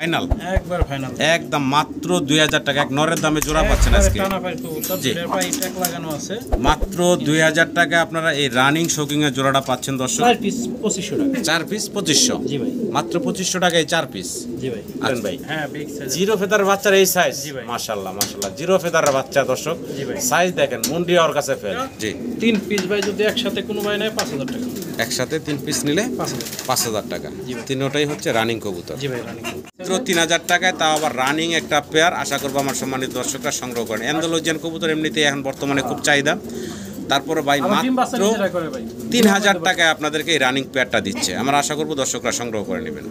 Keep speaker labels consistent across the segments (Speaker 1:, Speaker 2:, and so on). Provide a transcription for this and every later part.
Speaker 1: Final
Speaker 2: একবার final
Speaker 1: একদম মাত্র 2000 টাকা এক নরের দামে জোড়া পাচ্ছেন আজকে জি
Speaker 2: ট্যাগ লাগানো আছে
Speaker 1: মাত্র 2000 টাকা আপনারা এই রানিং শোকিং এর জোড়াটা পাচ্ছেন দর্শক
Speaker 2: 4 পিস 2500 টাকা
Speaker 1: 4 পিস 2500
Speaker 2: জি ভাই
Speaker 1: মাত্র 2500 টাকায় 4 পিস
Speaker 2: জি ভাই
Speaker 1: আছেন ভাই
Speaker 2: হ্যাঁ বিগ সাইজ
Speaker 1: জিরো ফেদার বাচ্চার এই সাইজ
Speaker 2: জি ভাই
Speaker 1: মাশাআল্লাহ মাশাআল্লাহ জিরো ফেদারের বাচ্চা দর্শক
Speaker 2: জি ভাই
Speaker 1: সাইজ দেখেন মুন্ডি ওর কাছে ফেল জি
Speaker 2: 3 পিস ভাই যদি একসাথে কোনো ভাই নেয় 5000 টাকা
Speaker 1: একসাথে 3 পিস নিলে
Speaker 2: 5000
Speaker 1: টাকা তিনটাই হচ্ছে রানিং কবুতর
Speaker 2: জি ভাই রানিং
Speaker 1: মাত্র 3000 টাকায় তাও আবার রানিং একটা পেয়ার আশা করবো আমার সম্মানিত দর্শকরা সংগ্রহ করেন অ্যান্ডালুজিয়ান কবুতর এমনিতেই এখন বর্তমানে খুব চাহিদা তারপরে ভাই মাত্র 3000 টাকায় আপনাদেরকে এই রানিং পেয়ারটা দিচ্ছে আমরা আশা করবো দর্শকরা সংগ্রহ করে নেবেন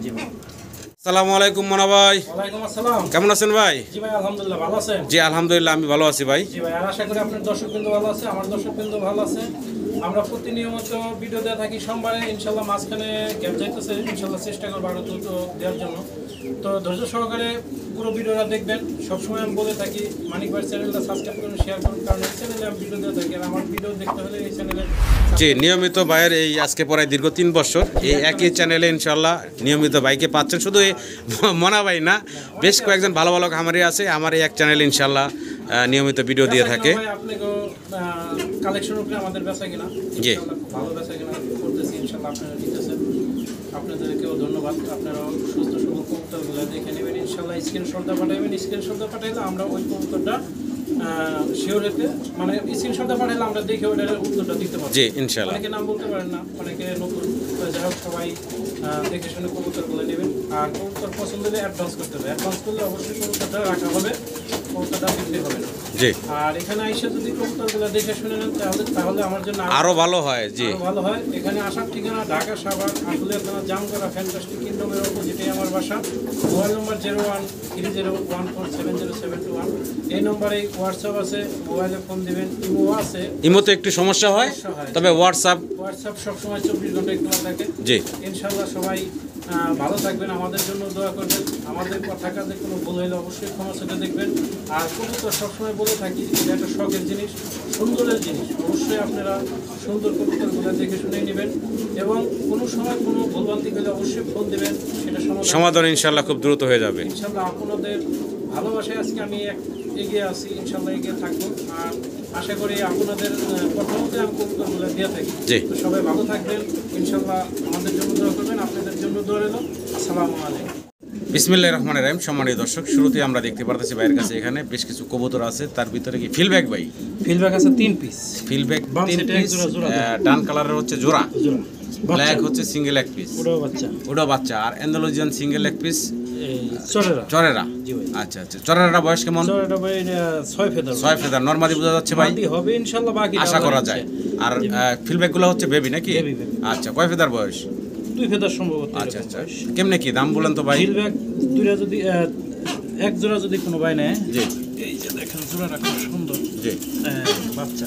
Speaker 1: আসসালামু আলাইকুম মোনা ভাই
Speaker 2: ওয়ালাইকুম আসসালাম
Speaker 1: কেমন আছেন ভাই
Speaker 2: জি ভাই আলহামদুলিল্লাহ ভালো আছেন
Speaker 1: জি আলহামদুলিল্লাহ আমি ভালো আছি ভাই
Speaker 2: জি ভাই আর আশা করি আপনার দর্শকবৃন্দ ভালো আছে আমার দর্শকবৃন্দ ভালো আছে আমরা প্রতিনিয়ত ভিডিও দেওয়া থাকি সোমবারে ইনশাল্লাহ মাঝখানে গ্যাপ যাইতেছে ইনশাল্লাহ চেষ্টা করবো আরও দ্রুত দেওয়ার জন্য তো ধৈর্য সহকারে পুরো ভিডিওটা দেখবেন সবসময় আমি বলে থাকি মানিক ভাই চ্যানেলটা সাবস্ক্রাইব করুন শেয়ার করুন কারণ এই চ্যানেলে আমি ভিডিও দেওয়া থাকি আর আমার ভিডিও দেখতে হলে এই চ্যানেলে
Speaker 1: জি নিয়মিত ভাইয়ের এই আজকে প্রায় দীর্ঘ 3 বছর এই একই চ্যানেলে ইনশাল্লাহ নিয়মিত ভাইকে পাচ্ছেন শুধু এই মনা ভাই না বেশ কয়েকজন ভালো ভালো খামারি আছে আমার এই এক চ্যানেল ইনশাল্লাহ নিয়মিত ভিডিও দিয়ে থাকে
Speaker 2: আপনাকেও কালেকশন উপরে আমাদের বেচা কিনা
Speaker 1: জি
Speaker 2: ভালো বেচা কিনা করতেছি ইনশাল্লাহ আপনারা নিতেছেন আপনাদেরকেও ধন্যবাদ আপনারাও সুস্থ সবল কবুতরগুলো দেখে নেবেন ইনশাল্লাহ স্ক্রিনশটটা পাঠাবেন স্ক্রিনশটটা পাঠাইলে আমরা ওই কবুতরটা শিওর রেটে মানে স্ক্রিনশটটা পাঠাইলে আমরা দেখে ওটার উত্তরটা দিতে পারবো
Speaker 1: জি ইনশাল্লাহ
Speaker 2: অনেকে নাম বলতে পারেন না অনেকে নতুন যাই হোক সবাই দেখে শুনে কবুতরগুলো নেবেন আর কবুতর পছন্দ হলে অ্যাডভান্স করতে হবে অ্যাডভান্স করলে অবশ্যই কবুতরটা রাখা হবে কবুতরটা বিক্রি হবে না
Speaker 1: জি
Speaker 2: আর এখানে আইসা যদি কবুতরগুলো দেখে শুনে নেন তাহলে আমার জন্য
Speaker 1: আরো ভালো হয় জি
Speaker 2: ভালো হয় এখানে আসার ঠিকানা ঢাকা সাভার আশুলিয়া থানা জামগড়া ফ্যান্টাস্টিক কিংডমের অপোজিটে আমার বাসা মোবাইল নম্বর 0130147071 এই নম্বরে হোয়াটসঅ্যাপ আছে মোবাইলে ফোন দিবেন ইমো আছে
Speaker 1: ইমোতে একটু সমস্যা হয় তবে হোয়াটসঅ্যাপ
Speaker 2: সবসময় 24 ঘন্টায় খোলা থাকে
Speaker 1: জি
Speaker 2: ইনশাল্লাহ সবাই ভালো থাকবেন আমাদের জন্য দোয়া করবেন আমাদের কথা কাজে কোনো ভুল হলে অবশ্যই ক্ষমা চোখে দেখবেন আর কবুতর সবসময় বলে থাকি এটা একটা শখের জিনিস সুন্দরের জিনিস অবশ্যই আপনারা সুন্দর কবুতরগুলো দেখে শুনে নেবেন এবং কোনো সময় কোনো ভুলভ্রান্তি হলে অবশ্যই ফোন দেবেন সেটা
Speaker 1: সমাধান ইনশাল্লাহ খুব দ্রুত হয়ে যাবে
Speaker 2: ইনশাল্লাহ আপনাদের ভালোবাসায় আজকে আমি এগিয়ে আছি ইনশাল্লাহ এগিয়ে থাকবো আর আশা করি আপনাদের প্রথমত আমি কবুতরগুলো দিয়ে থাকি তো সবাই ভালো থাকবেন ইনশাল্লাহ আমাদের জন্য দোয়া করবেন আপনাদের জন্য দোয়া রইল আসসালামু আলাইকুম
Speaker 1: বিসমিল্লাহির রহমানির রহিম সম্মানিত দর্শক শুরুতেই আমরা দেখতে পারতেছি ভাইয়ের কাছে এখানে বেশ কিছু কবুতর আছে তার ভিতরে কি ফিলব্যাক ভাই
Speaker 2: ফিলব্যাক আছে 3 পিস
Speaker 1: ফিলব্যাক 3 পিস ডান কালারের হচ্ছে জোড়া ব্ল্যাক হচ্ছে সিঙ্গেল এক পিস ওটা বাচ্চা আর অ্যান্ডালুজিয়ান সিঙ্গেল এক পিস চরেরা আচ্ছা আচ্ছা চরেরা বয়স কেমন 6 ফেদার নরমালি বোঝা যাচ্ছে ভাই
Speaker 2: হবে ইনশাআল্লাহ বাকি
Speaker 1: আশা করা যায় আর ফিলব্যাক গুলো হচ্ছে বেবি নাকি আচ্ছা কয় ফেদার বয়স
Speaker 2: 2 ফেদার সম্ভবত
Speaker 1: আচ্ছা আচ্ছা কেমনে কি দাম বলেন তো ভাই
Speaker 2: ফিলব্যাক দুইটা যদি এক জোড়া যদি কোনো ভাই নেয়
Speaker 1: জি
Speaker 2: এই যে দেখেন জোড়াটা খুব সুন্দর
Speaker 1: জি
Speaker 2: বাচ্চা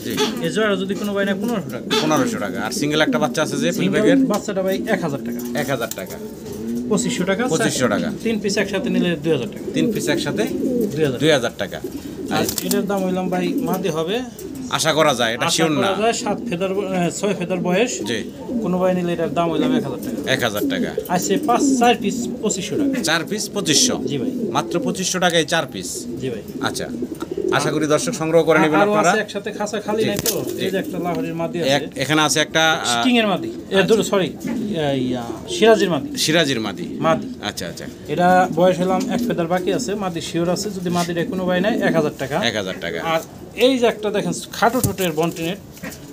Speaker 1: জি
Speaker 2: এই জোড়া যদি কোনো ভাই নেয় 1500 টাকা
Speaker 1: 1500 টাকা আর সিঙ্গেল একটা বাচ্চা আছে যে ফিলব্যাকের
Speaker 2: বাচ্চাটা ভাই 1000 টাকা
Speaker 1: 1000 টাকা
Speaker 2: 2500 টাকা
Speaker 1: 2500 টাকা
Speaker 2: 3 পিস একসাথে নিলে 2000 টাকা
Speaker 1: 3 পিস একসাথে 2000 টাকা
Speaker 2: আর এটার দাম হইলাম ভাই মাদি হবে
Speaker 1: আশা করা যায় এটা শিওর না
Speaker 2: 7 ফেদার 6 ফেদার বয়স
Speaker 1: জি
Speaker 2: কোন ভাই নিলে এটার দাম হইলাম 1000 টাকা
Speaker 1: 1000 টাকা
Speaker 2: আছে 4 পিস 2500 টাকা
Speaker 1: 4 পিস 2500
Speaker 2: জি ভাই
Speaker 1: মাত্র 2500 টাকায় 4 পিস
Speaker 2: জি ভাই
Speaker 1: আচ্ছা আশা করি দর্শক সংগ্রহ করে নেবেন আপনারা
Speaker 2: আছে একসাথে খাসা খালি নাই তো এই যে একটা লাহোরের মাদি আছে
Speaker 1: এখানে আছে একটা
Speaker 2: স্টিং এর মাদি সরি
Speaker 1: সিরাজির মাদি আচ্ছা আচ্ছা
Speaker 2: এটা বয়স হলাম 1 ফেদার বাকি আছে মাদি শিওর আছে যদি মাদিটা কোনো ভাই নাই 1000 টাকা
Speaker 1: 1000 টাকা
Speaker 2: আর এই যে একটা দেখেন খাটো ছোটের বন্টিনেট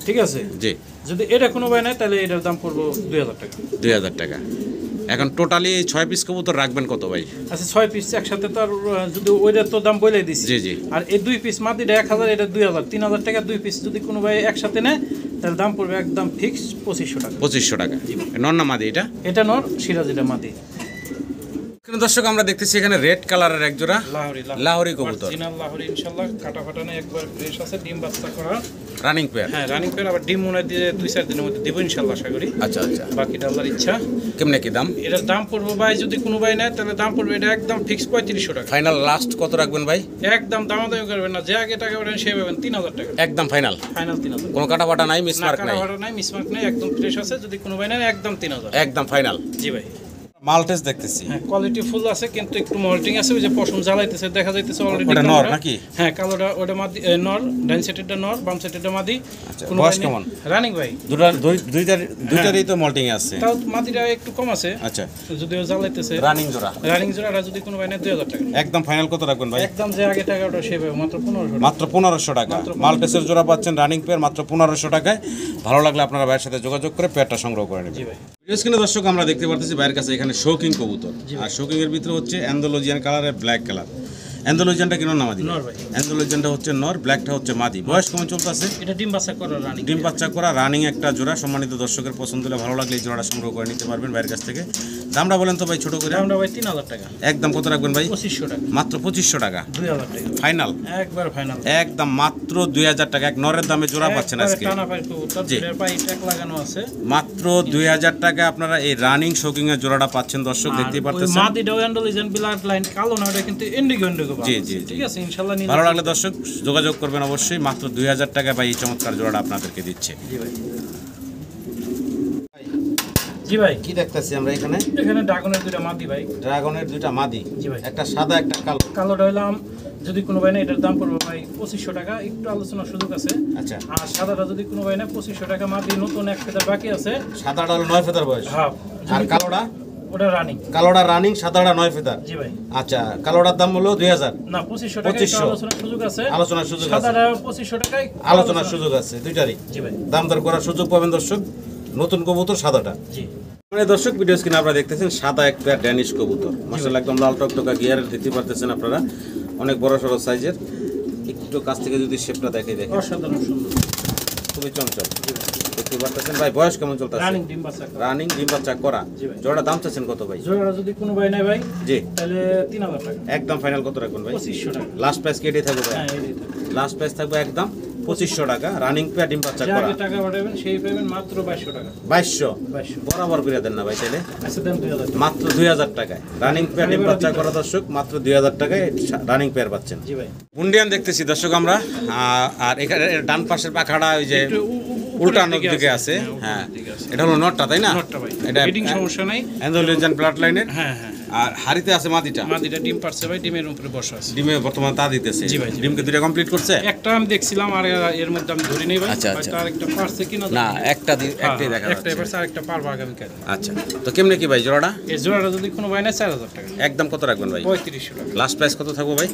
Speaker 2: ঠিক আছে
Speaker 1: জি
Speaker 2: যদি এটা কোনো ভাই নাই তাহলে এটার দাম পড়বো 2000 টাকা
Speaker 1: 2000 টাকা এখন টোটালি 6 পিস কবুতর রাখবেন কত ভাই
Speaker 2: আচ্ছা 6 পিস একসাথে তো আর যদি ওইটার তো দাম বলে দিছি
Speaker 1: জি জি
Speaker 2: আর এই 2 পিস মাদিটা 1000 এটা 2000 3000 টাকা 2 পিস যদি কোনো ভাই একসাথে নেয় তাহলে দাম পড়বে একদম ফিক্স 2500 টাকা
Speaker 1: 2500 টাকা নর না মাদি
Speaker 2: এটা নর সিরাজিটা মাদি
Speaker 1: দর্শক আমরা দেখতেছি এখানে রেড কালারের এক জোড়া লাহোরি কবুতর
Speaker 2: অরিজিনাল লাহোরি ইনশাআল্লাহ কাটা ফাটা না একবার ফ্রেশ আছে ডিম বাচ্চা করা
Speaker 1: রানিং পেয়ার
Speaker 2: হ্যাঁ রানিং পেয়ার আবার ডিম মনে দিয়ে 2-4 দিনের মধ্যে দেব ইনশাআল্লাহ আশা করি
Speaker 1: আচ্ছা আচ্ছা
Speaker 2: বাকিটা আল্লাহর ইচ্ছা
Speaker 1: কেমনে কি দাম
Speaker 2: এটার দাম পড়বে ভাই যদি কোনো ভাই নেয় তাহলে দাম পড়বে এটা একদম ফিক্স 3500 টাকা
Speaker 1: ফাইনাল লাস্ট কত রাখবেন ভাই
Speaker 2: একদম দামাদামি করবেন না যে আগে টাকা পাবেন সে পাবেন 3000 টাকা
Speaker 1: একদম ফাইনাল
Speaker 2: 3000
Speaker 1: কোনো কাটা বাটা নাই মিসমার্ক নাই
Speaker 2: কাটা বাটা নাই মিসমার্ক নাই একদম ফ্রেশ আছে যদি কোনো ভাই নেয় একদম 3000
Speaker 1: একদম ফাইনাল
Speaker 2: জি ভাই
Speaker 1: মাল্টেস দেখতেছি।
Speaker 2: হ্যাঁ কোয়ালিটি ফুল আছে কিন্তু একটু মল্টিং আছে, ওই যে পশম জ্বালাইতেছে দেখা যাইতেছে অলরেডি।
Speaker 1: ওটা নর নাকি?
Speaker 2: হ্যাঁ কালোটা ওটা মাদি নর, ডান সাইডেরটা নর, বাম সাইডেরটা মাদি।
Speaker 1: আচ্ছা বয়স কেমন?
Speaker 2: রানিং ভাই
Speaker 1: দুইটারই তো মল্টিং আছে।
Speaker 2: তাও মাদিটা একটু কম আছে।
Speaker 1: আচ্ছা
Speaker 2: যদিও জ্বালাইতেছে।
Speaker 1: রানিং জোড়াটা
Speaker 2: যদি কোনো ভাই নেয় 2000 টাকা।
Speaker 1: একদম ফাইনাল কত রাখবেন ভাই?
Speaker 2: একদম যে আগে টাকা ওটা সেভাবে মাত্র 1500।
Speaker 1: মাত্র 1500 টাকা। মাল্টেসের জোড়া পাচ্ছেন রানিং পেয়ার মাত্র 1500 টাকায়। ভালো লাগলে আপনারা ভাইয়ের সাথে যোগাযোগ করে পেয়ারটা সংগ্রহ করে নেবেন।
Speaker 2: জি ভাই।
Speaker 1: স্ক্রিনে দর্শক আমরা দেখতে পারতেছি ভাইয়ের কাছে এখানে শৌকিং কবুতর, আর শৌকিং এর ভিতরে হচ্ছে অ্যান্ডালুজিয়ান কালারের ব্ল্যাক কালার। অ্যান্ডালুজিয়ানটা কি নর না মাদি?
Speaker 2: নর ভাই।
Speaker 1: অ্যান্ডালুজিয়ানটা হচ্ছে নর, ব্ল্যাকটা হচ্ছে মাদি। বয়স কেমন চলতেছে?
Speaker 2: এটা ডিম বাচ্চা করা রানিং।
Speaker 1: ডিম বাচ্চা করা রানিং একটা জোড়া। সম্মানিত দর্শকের পছন্দ হলে ভালো লাগলে এই জোড়াটা সংগ্রহ করে নিতে পারবেন ভাইয়ের কাছ থেকে। দামটা বলেন তো ভাই ছোট করে।
Speaker 2: আমরা ভাই 3000 টাকা।
Speaker 1: একদম কত রাখবেন ভাই?
Speaker 2: 2500 টাকা।
Speaker 1: মাত্র 2500 টাকা।
Speaker 2: 2000 টাকা
Speaker 1: ফাইনাল?
Speaker 2: একবার ফাইনাল।
Speaker 1: একদম মাত্র 2000 টাকা। এক নরের দামে জোড়া পাচ্ছেন আজকে।
Speaker 2: টানা পাই কবুতর, এর পাই ট্যাগ লাগানো আছে।
Speaker 1: মাত্র 2000 টাকা আপনারা এই রানিং শৌকিং এর জোড়াটা পাচ্ছেন দর্শক, দেখতেই পারতেছেন।
Speaker 2: মাদিটাও অ্যান্ডালুজিয়ান ব্লাড লাইন কালো না, ওটা কিন্তু ইন্ডিগো
Speaker 1: জি জি
Speaker 2: ঠিক আছে ইনশাআল্লাহ।
Speaker 1: ভালো লাগলে দর্শক যোগাযোগ করবেন অবশ্যই। মাত্র 2000 টাকা ভাই এই চমৎকার জোড়াটা আপনাদেরকে দিচ্ছে।
Speaker 2: জি ভাই। জি ভাই
Speaker 1: কি দেখতেছি আমরা এখানে?
Speaker 2: এখানে ড্রাগনের দুইটা মাদি ভাই।
Speaker 1: ড্রাগনের দুইটা মাদি।
Speaker 2: জি ভাই।
Speaker 1: একটা সাদা একটা কালো।
Speaker 2: কালোটা হইলাম যদি কোনো ভাই না এটার দাম পড়বে ভাই 2500 টাকা, একটু আলোচনার সুযোগ আছে।
Speaker 1: আচ্ছা।
Speaker 2: আর সাদাটা যদি কোনো ভাই না 2500 টাকা মাদি, নতুন এক ফেদার বাকি আছে।
Speaker 1: সাদাটা হলো 9 ফেদার বয়স।
Speaker 2: হ্যাঁ।
Speaker 1: আর কালোটা?
Speaker 2: ওটা রানিং।
Speaker 1: কালোটা রানিং, সাদাটা 9 ফেদার।
Speaker 2: জি ভাই।
Speaker 1: আচ্ছা কালোটার দাম হলো 2000
Speaker 2: না 2500 টাকা, একটু আলোচনার সুযোগ আছে।
Speaker 1: আলোচনার সুযোগ আছে।
Speaker 2: সাদাটা 2500 টাকায়
Speaker 1: আলোচনার সুযোগ আছে দুইটারই।
Speaker 2: জি ভাই।
Speaker 1: দাম দর করার সুযোগ পাবেন দর্শক। নতুন কবুতর সাদাটা।
Speaker 2: জি।
Speaker 1: মানে দর্শক ভিডিও স্ক্রিনে আপনারা দেখতেছেন সাদা এক পেয়ার ড্যানিশ কবুতর। মাশাআল্লাহ একদম লাল টকটকা গিয়ারের দেখতে পারতেছেন আপনারা। অনেক বড় সড়ো সাইজের। একটু কাছ থেকে যদি শেপটা দেখে দেখেন
Speaker 2: অসাধারণ সুন্দর।
Speaker 1: খুবই চঞ্চল দেখতে পারতেছেন ভাই। বয়স কেমন চলতেছে?
Speaker 2: রানিং ডিম বাচ্চা করা।
Speaker 1: রানিং ডিম বাচ্চা করা।
Speaker 2: জি ভাই।
Speaker 1: জোড়া দাম চাচ্ছেন কত ভাই?
Speaker 2: জোড়া যদি কোনো ভাই নাই ভাই
Speaker 1: জি
Speaker 2: তাহলে 3000 টাকা।
Speaker 1: একদম ফাইনাল কত রাখবেন ভাই?
Speaker 2: 2500 টাকা।
Speaker 1: লাস্ট প্রাইস কেটে থাকবে ভাই?
Speaker 2: হ্যাঁ এটাই তো।
Speaker 1: লাস্ট প্রাইস থাকবে একদম 2500 টাকা। রানিং পেয়ার ডিম বাচ্চা
Speaker 2: যে
Speaker 1: করা।
Speaker 2: আগে টাকা পাঠাবেন সেই পাবেন মাত্র 2200 টাকা।
Speaker 1: 2200 বরাবর করে দেন না ভাই তাহলে?
Speaker 2: আচ্ছা দেন 2000 টাকা।
Speaker 1: মাত্র 2000 টাকায় রানিং পেয়ার ডিম বাচ্চা করা দর্শক। মাত্র 2000 টাকায় রানিং পেয়ার পাচ্ছেন।
Speaker 2: জি ভাই।
Speaker 1: মুন্ডিয়ান দেখতেছি দর্শক আমরা। আর এখানে ডান পাশের পাখাটা ওই যে উল্টানোর দিকে আছে। হ্যাঁ এটা হলো নটটা তাই না?
Speaker 2: নটটা ভাই।
Speaker 1: এটা
Speaker 2: ফিটিং সমস্যা নাই।
Speaker 1: অ্যান্ডালুজিয়ান ব্লাড লাইনের।
Speaker 2: হ্যাঁ হ্যাঁ।
Speaker 1: আর হাড়িতে আছে মাদিটা।
Speaker 2: মাদিটা ডিম পারছে ভাই, ডিমের উপরে বসা আছে।
Speaker 1: ডিমে বর্তমান তা দিতেছে।
Speaker 2: জি ভাই, জি।
Speaker 1: ডিমকে দুইটা কমপ্লিট করছে?
Speaker 2: একটা আমি দেখছিলাম আর এর মধ্যে আমি ধরি নেই ভাই।
Speaker 1: আচ্ছা, আচ্ছা।
Speaker 2: তার একটা পারছে কিনা
Speaker 1: না একটাই দেখা
Speaker 2: একটা
Speaker 1: যাচ্ছে।
Speaker 2: পারছে আর একটা পারবো আগামী কাল।
Speaker 1: আচ্ছা তো কেমনে কি ভাই জোড়াটা?
Speaker 2: এই জোড়াটা যদি কোনো ভাই না 4000 টাকা।
Speaker 1: একদম কত রাখবেন ভাই?
Speaker 2: 3500 টাকা।
Speaker 1: লাস্ট প্রাইস কত থাকবে ভাই?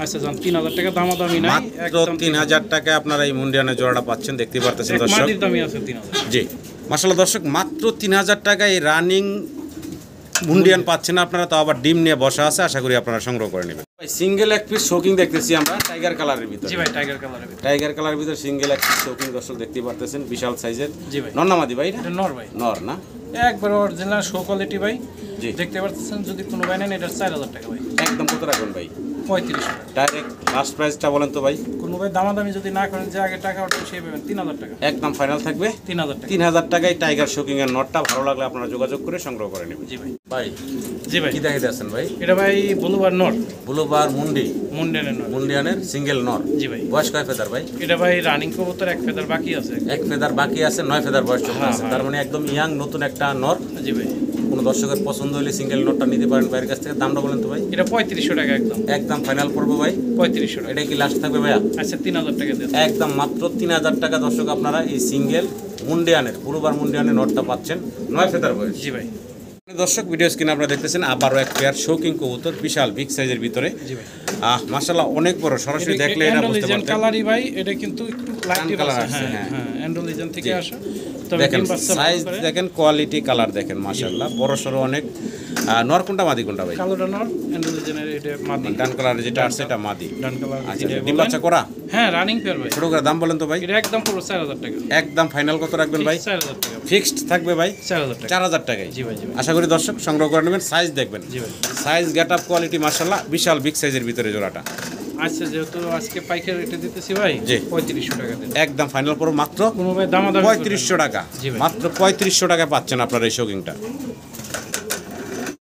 Speaker 2: আচ্ছা জান 3000 টাকা দামাদামি নাই।
Speaker 1: মাত্র 3000 টাকায় আপনারা এই মুন্ডিয়ানের জোড়াটা পাচ্ছেন দেখতে পারতেছেন দর্শক।
Speaker 2: মাদির দামই আছে 3000।
Speaker 1: জি মাশাআল্লাহ দর্শক মাত্র 3000 টাকায় এই রানিং মুন্ডিয়ান পাচ্ছেন আপনারা, তাও আবার ডিম নিয়ে বসা আছে। আশা করি আপনারা সংগ্রহ করে নেবেন। ভাই সিঙ্গেল এক পিস শোকিং দেখতেছি আমরা টাইগার কালারের ভিতরে।
Speaker 2: জি ভাই টাইগার কালারের।
Speaker 1: টাইগার কালারের ভিতরে সিঙ্গেল এক পিস শোকিং দর্শক দেখতে পারতেছেন বিশাল সাইজের।
Speaker 2: জি ভাই।
Speaker 1: নর না মাদি ভাই?
Speaker 2: এটা নর ভাই।
Speaker 1: নর না?
Speaker 2: একবার অরিজিনাল শো কোয়ালিটি ভাই।
Speaker 1: জি
Speaker 2: দেখতে পাচ্ছেন যদি কোনো ভাই নেন এটা 4000 টাকা ভাই।
Speaker 1: একদম কত রাখবেন ভাই?
Speaker 2: 3500 টাকা।
Speaker 1: ডাইরেক্ট লাস্ট প্রাইসটা বলেন তো ভাই?
Speaker 2: কোনো ভাই দামাদামি যদি না করেন যে আগে টাকা ওঠে সেই পাবেন 3000 টাকা।
Speaker 1: একদম ফাইনাল থাকবে
Speaker 2: 3000 টাকা।
Speaker 1: 3000 টাকায় টাইগার শোকিং এর নটটা। ভালো লাগলে আপনারা যোগাযোগ করে সংগ্রহ করে নেবেন।
Speaker 2: জি ভাই।
Speaker 1: ভাই
Speaker 2: জি ভাই।
Speaker 1: কি দেখাইতে আছেন ভাই?
Speaker 2: এটা ভাই ব্লুবার নর।
Speaker 1: ব্লুবার মুন্ডি
Speaker 2: মুন্ডিয়ানের নর।
Speaker 1: মুন্ডিয়ানের সিঙ্গেল নর।
Speaker 2: জি ভাই।
Speaker 1: বয়স কয় ফেদার ভাই?
Speaker 2: এটা ভাই রানিং কবুতর এক ফেদার বাকি আছে।
Speaker 1: এক ফেদার বাকি আছে, 9 ফেদার বয়স চলতেছে।
Speaker 2: হ্যাঁ।
Speaker 1: তার মানে একদম ইয়াং নতুন একটা নর।
Speaker 2: জি ভাই।
Speaker 1: কোনো দর্শকের পছন্দ হলে সিঙ্গেল নটটা নিতে পারেন ভাইয়ের কাছ থেকে। দামটা বলেন তো ভাই?
Speaker 2: এটা 3500 টাকা একদম।
Speaker 1: একদম ফাইনাল পড়বো ভাই
Speaker 2: 3500 টাকা।
Speaker 1: এটা কি লাস্ট থাকবে ভাইয়া?
Speaker 2: আচ্ছা 3000 টাকা দেন।
Speaker 1: একদম মাত্র 3000 টাকা দর্শক আপনারা এই সিঙ্গেল মুন্ডিয়ানের ব্লুবার মুন্ডিয়ানের নটটা পাচ্ছেন 9 ফেদার বয়স।
Speaker 2: জি ভাই।
Speaker 1: দর্শক ভিডিও স্ক্রিনে আপনারা দেখতেছেন আবারও এক পেয়ার শৌকিং কবুতর বিশাল বিগ সাইজের ভিতরে।
Speaker 2: জি ভাই।
Speaker 1: মাশাআল্লাহ অনেক বড়, সরাসরি দেখলে এটা বুঝতে পারতেন।
Speaker 2: কালারই ভাই এটা কিন্তু একটু লাইট
Speaker 1: কালার
Speaker 2: আছে।
Speaker 1: আছে।
Speaker 2: হ্যাঁ হ্যাঁ অ্যান্ড্রোলিজেন থেকে
Speaker 1: জি।
Speaker 2: আসা। তবে
Speaker 1: দেখেন
Speaker 2: ডিম বাচ্চা
Speaker 1: সাইজ দেখেন, কোয়ালিটি কালার দেখেন মাশাআল্লাহ বড় সরো অনেক। নর কোনটা মাদি কোনটা ভাই?
Speaker 2: কালোটা নর, অ্যান্ড্রোলিজেনের এটা মাদি।
Speaker 1: ডান কালার যেটা আছে এটা মাদি।
Speaker 2: ডান কালার।
Speaker 1: আচ্ছা ডিম বাচ্চা করা?
Speaker 2: হ্যাঁ রানিং পেয়ার ভাই।
Speaker 1: ছোট করে দাম বলেন তো ভাই?
Speaker 2: এটা একদম পুরো 4000 টাকা।
Speaker 1: একদম ফাইনাল কত রাখবেন ভাই?
Speaker 2: 4000 টাকা।
Speaker 1: ফিক্সড থাকবে ভাই
Speaker 2: 4000 টাকা।
Speaker 1: 4000 টাকায়।
Speaker 2: জি ভাই জি ভাই।
Speaker 1: আশা করি দর্শক সংগ্রহ করে নেবেন। সাইজ দেখবেন,
Speaker 2: জি ভাই।
Speaker 1: সাইজ গেটআপ কোয়ালিটি মাশাআল্লাহ বিশাল বিগ সাইজের ভিতরে জোড়াটা।
Speaker 2: আচ্ছা যেহেতু আজকে পাইকারি রেটে দিতেছি ভাই
Speaker 1: জি।
Speaker 2: 3500 টাকা দেন।
Speaker 1: একদম ফাইনাল করো মাত্র
Speaker 2: কোনো ভাই দামাদামি
Speaker 1: 3500 টাকা।
Speaker 2: জি ভাই।
Speaker 1: মাত্র 3500 টাকায় পাচ্ছেন আপনারা এই শৌকিংটা।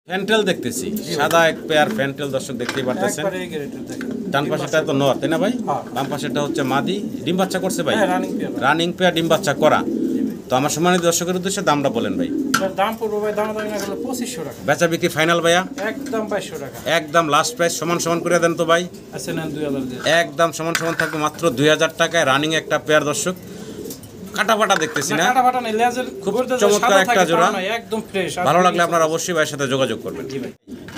Speaker 1: ফ্যান্টেল দেখতেছি সাদা এক পেয়ার ফ্যান্টেল দর্শক দেখতেই পারতেছেন।
Speaker 2: একবারে এই রেটে দেখেন।
Speaker 1: ডান পাশেরটা তো নর তাই না ভাই?
Speaker 2: হ্যাঁ।
Speaker 1: বাম পাশেরটা হচ্ছে মাদি। ডিম বাচ্চা করছে ভাই?
Speaker 2: হ্যাঁ রানিং পেয়ার।
Speaker 1: রানিং পেয়ার ডিম বাচ্চা করা। তো আমার সম্মানিত দর্শকের উদ্দেশ্যে দামটা বলেন ভাই।
Speaker 2: এটার দাম পড়বে ভাই দামাদামি না করলে 2500 টাকা।
Speaker 1: বেচা বিক্রি ফাইনাল ভাইয়া?
Speaker 2: একদম 2200 টাকা।
Speaker 1: একদম লাস্ট প্রাইস সমান সমান করে দেন তো ভাই।
Speaker 2: আচ্ছা নেন 2000 দিয়ে।
Speaker 1: একদম সমান সমান থাকবে মাত্র 2000 টাকায় রানিং একটা পেয়ার দর্শক। কাটা ফাটা দেখতেছি না,
Speaker 2: কাটা ফাটা নেই, লেজার
Speaker 1: খুব চমৎকার একটা জোড়া,
Speaker 2: একদম ফ্রেশ।
Speaker 1: ভালো লাগলে আপনারা অবশ্যই ভাইয়ের সাথে যোগাযোগ করবেন।
Speaker 2: জি ভাই,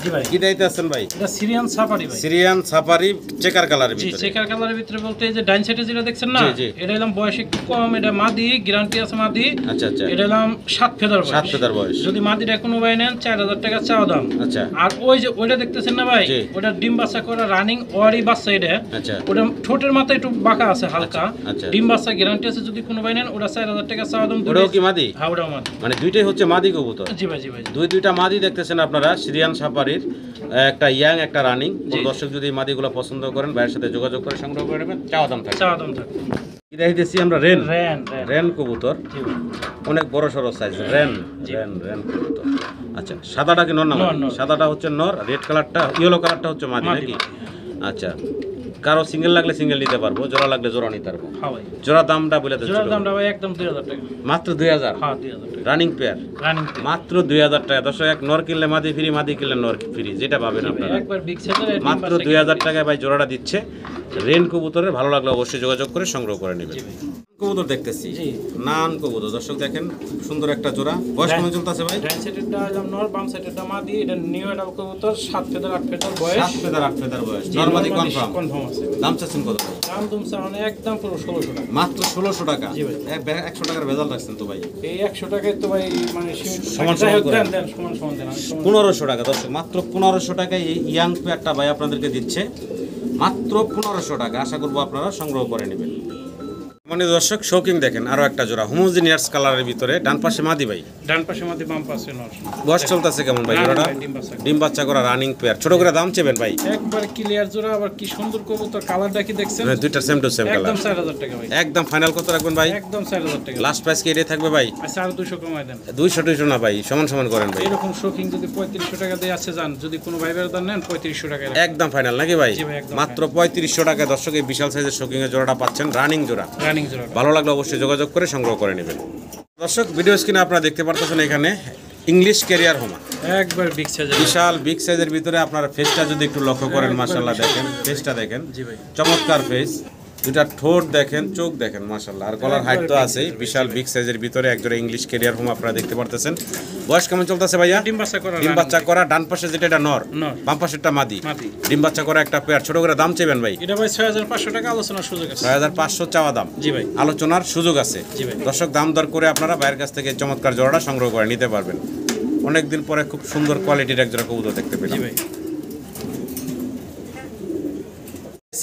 Speaker 2: জি ভাই।
Speaker 1: কি দাইতে আছেন ভাই?
Speaker 2: এটা সিরিয়ান সাফারি ভাই।
Speaker 1: সিরিয়ান সাফারি চেকার কালারের
Speaker 2: জি,
Speaker 1: ভিতরে।
Speaker 2: চেকার কালারের ভিতরে বলতে এই যে ডাইন সাইডে যেটা দেখছেন না,
Speaker 1: জি, জি।
Speaker 2: এটা এলাম বয়স একটু কম, এটা মাদি, গ্যারান্টি আছে মাদি।
Speaker 1: আচ্ছা আচ্ছা,
Speaker 2: এটা এলাম 7 ফেদার বয়স।
Speaker 1: 7 ফেদার বয়স।
Speaker 2: যদি মাদিটা কোনো ভাই নেন 4000 টাকা চাওয়া দাম।
Speaker 1: আচ্ছা,
Speaker 2: আর ওই যে ওইটা দেখতেছেন না ভাই,
Speaker 1: জি।
Speaker 2: ওটা ডিম বাচ্চা করা রানিং ওয়ারি বাচ্চা এটা।
Speaker 1: আচ্ছা,
Speaker 2: ওটা ঠোঁটের মাথায় একটু বাঁকা আছে হালকা।
Speaker 1: আচ্ছা।
Speaker 2: ডিম বাচ্চা গ্যারান্টি আছে, যদি কোনো ভাই নেন ওটা 4000 টাকা চাওয়া দাম।
Speaker 1: ওটাও কি মাদি?
Speaker 2: হ্যাঁ, ওটাও মাদি।
Speaker 1: মানে দুইটাই হচ্ছে মাদি কবুতর।
Speaker 2: জি ভাই, জি ভাই।
Speaker 1: দুইটা মাদি দেখতেছেন আপনারা, সিরিয়ান সাফারির একটা ইয়াং একটা রানিং।
Speaker 2: জি।
Speaker 1: দর্শক যদি এই মাদিগুলো পছন্দ করেন ভাইয়ের সাথে যোগাযোগ করে সংগ্রহ করে নেবেন, চাওয়া দাম থাকে।
Speaker 2: চাওয়া দাম থাকে।
Speaker 1: কি দেখাইতেছি আমরা? রেন।
Speaker 2: রেন,
Speaker 1: রেন কবুতর,
Speaker 2: জি ভাই।
Speaker 1: অনেক বড় সড়ো সাইজ। রেন রেন রেন কবুতর। আচ্ছা, সাদাটা কি নর না?
Speaker 2: নর, নর।
Speaker 1: সাদাটা হচ্ছে নর, রেড কালারটা ইয়েলো কালারটা হচ্ছে মাদি
Speaker 2: মাদি,
Speaker 1: নাকি? আচ্ছা, কারো সিঙ্গেল লাগলে সিঙ্গেল নিতে পারবো, জোড়া লাগলে জোড়া নিতে পারবো।
Speaker 2: হ্যাঁ ভাই।
Speaker 1: জোড়া দামটা বলে দিচ্ছি,
Speaker 2: জোড়ার দামটা ভাই একদম 2000 টাকা।
Speaker 1: মাত্র 2000।
Speaker 2: হ্যাঁ, 2000 টাকা।
Speaker 1: রানিং পেয়ার
Speaker 2: রানিং
Speaker 1: মাত্র 2000 টাকা। দর্শক, এক নর কিনলে মাদি ফ্রি, মাদি কিনলে নর ফ্রি, যেটা পাবেন আপনারা।
Speaker 2: একবার বিগ সাইজের
Speaker 1: মাত্র 2000 টাকায় ভাই জোড়াটা দিচ্ছে। রেন কবুতরের, ভালো লাগলে অবশ্যই যোগাযোগ করে সংগ্রহ করে নেবেন।
Speaker 2: জি ভাই।
Speaker 1: কবুতর দেখতেছি,
Speaker 2: জি।
Speaker 1: নান কবুতর। দর্শক দেখেন, খুব সুন্দর একটা জোড়া। বয়স কেমন চলতেছে ভাই?
Speaker 2: ডান সাইডেরটা হলাম নর, বাম সাইডেরটা মাদি। এটা নিউ এটা কবুতর 7 ফেদার 8 ফেদার বয়স।
Speaker 1: 7 ফেদার 8 ফেদার বয়স।
Speaker 2: জি,
Speaker 1: নরমাদি
Speaker 2: নরমাদি
Speaker 1: কনফার্ম।
Speaker 2: আছে।
Speaker 1: দাম চাচ্ছেন কত ভাই?
Speaker 2: দাম দুমসা মানে একদম পুরো 1600 টাকা।
Speaker 1: মাত্র 1600 টাকা।
Speaker 2: জি ভাই।
Speaker 1: 100 টাকার ভেজাল রাখছেন তো ভাই।
Speaker 2: এই 100 টাকায় তো ভাই মানে সীমিত
Speaker 1: সমান
Speaker 2: থাকে। যাই হোক,
Speaker 1: করে।
Speaker 2: দেন দেন সমান সমান দেন। আমি সমান-
Speaker 1: 1500 টাকা। দর্শক, মাত্র 1500 টাকায় এই ইয়াং পেয়ারটা ভাই আপনাদেরকে দিচ্ছে, মাত্র 1500 টাকা। আশা করবো আপনারা সংগ্রহ করে নেবেন। মানে দর্শক, শৌকিং দেখেন, আরো একটা জোড়া হোমোজিনিয়াস কালারের ভিতরে, ডান পাশে মাদি ভাই।
Speaker 2: ডান পাশে মাদি, বাম পাশে নর।
Speaker 1: বয়স চলতেছে কেমন ভাই জোড়াটা?
Speaker 2: ডিম বাচ্চা।
Speaker 1: ডিম বাচ্চা করা রানিং পেয়ার। ছোট করে দাম চেবেন ভাই?
Speaker 2: একবার ক্লিয়ার জোড়া, আবার কি সুন্দর কবুতর, কালারটা কি দেখছেন?
Speaker 1: দুইটা সেম টু সেম কালার।
Speaker 2: একদম 4000 টাকা ভাই।
Speaker 1: একদম ফাইনাল কত রাখবেন ভাই?
Speaker 2: একদম 4000 টাকা।
Speaker 1: লাস্ট প্রাইস কি এটাই থাকবে ভাই?
Speaker 2: আচ্ছা, আর 200 কমায় দেন।
Speaker 1: 200 না ভাই, সমান সমান করেন ভাই।
Speaker 2: এরকম শৌখিন যদি 3500 টাকা দিয়ে আছে যান, যদি কোনো ভাই বেড়াদার নেন 3500 টাকা।
Speaker 1: একদম ফাইনাল নাকি ভাই?
Speaker 2: জি ভাই, একদম
Speaker 1: মাত্র 3500 টাকায় দর্শক এই বিশাল সাইজের শৌকিং এর জোড়াটা পাচ্ছেন, রানিং জোড়া।
Speaker 2: রানিং জোড়া।
Speaker 1: ভালো লাগলে অবশ্যই যোগাযোগ করে সংগ্রহ করে নেবেন। দর্শক, ভিডিও স্ক্রিনে আপনারা দেখতে পারতেছেন এখানে ইংলিশ ক্যারিয়ার হোমা,
Speaker 2: একবার বিগ সাইজ।
Speaker 1: বিশাল বিগ সাইজের ভিতরে। আপনারা ফেসটা যদি একটু লক্ষ্য করেন, মাশাআল্লাহ দেখেন, ফেসটা দেখেন,
Speaker 2: জি ভাই।
Speaker 1: চমৎকার ফেস। দুটা ঠোঁট দেখেন, চোখ দেখেন, মাশাআল্লাহ। আর গলার হাইট তো আছেই। বিশাল বিগ সাইজের ভিতরে একজোড়া ইংলিশ ক্যারিয়ার হোম আপনারা দেখতে পারতেছেন। বয়স কেমন চলতেছে ভাইয়া?
Speaker 2: ডিম বাচ্চা করা।
Speaker 1: ডিম বাচ্চা করা। ডান পাশে যেটা এটা নর,
Speaker 2: নর।
Speaker 1: বাম পাশেরটা মাদি।
Speaker 2: মাদি।
Speaker 1: ডিম বাচ্চা করা একটা পেয়ার। ছোট করে দাম চেবেন ভাই?
Speaker 2: এটা ভাই 6500 টাকা, আলোচনার সুযোগ আছে।
Speaker 1: 6500 চাওয়া দাম।
Speaker 2: জি ভাই।
Speaker 1: আলোচনার সুযোগ আছে।
Speaker 2: জি ভাই।
Speaker 1: দর্শক, দাম দর করে আপনারা বাইরের কাছ থেকে চমৎকার জোড়াটা সংগ্রহ করে নিতে পারবেন। অনেকদিন পরে খুব সুন্দর কোয়ালিটির এক জোড়া কবুতর দেখতে
Speaker 2: জি
Speaker 1: পেলাম।
Speaker 2: ভাই।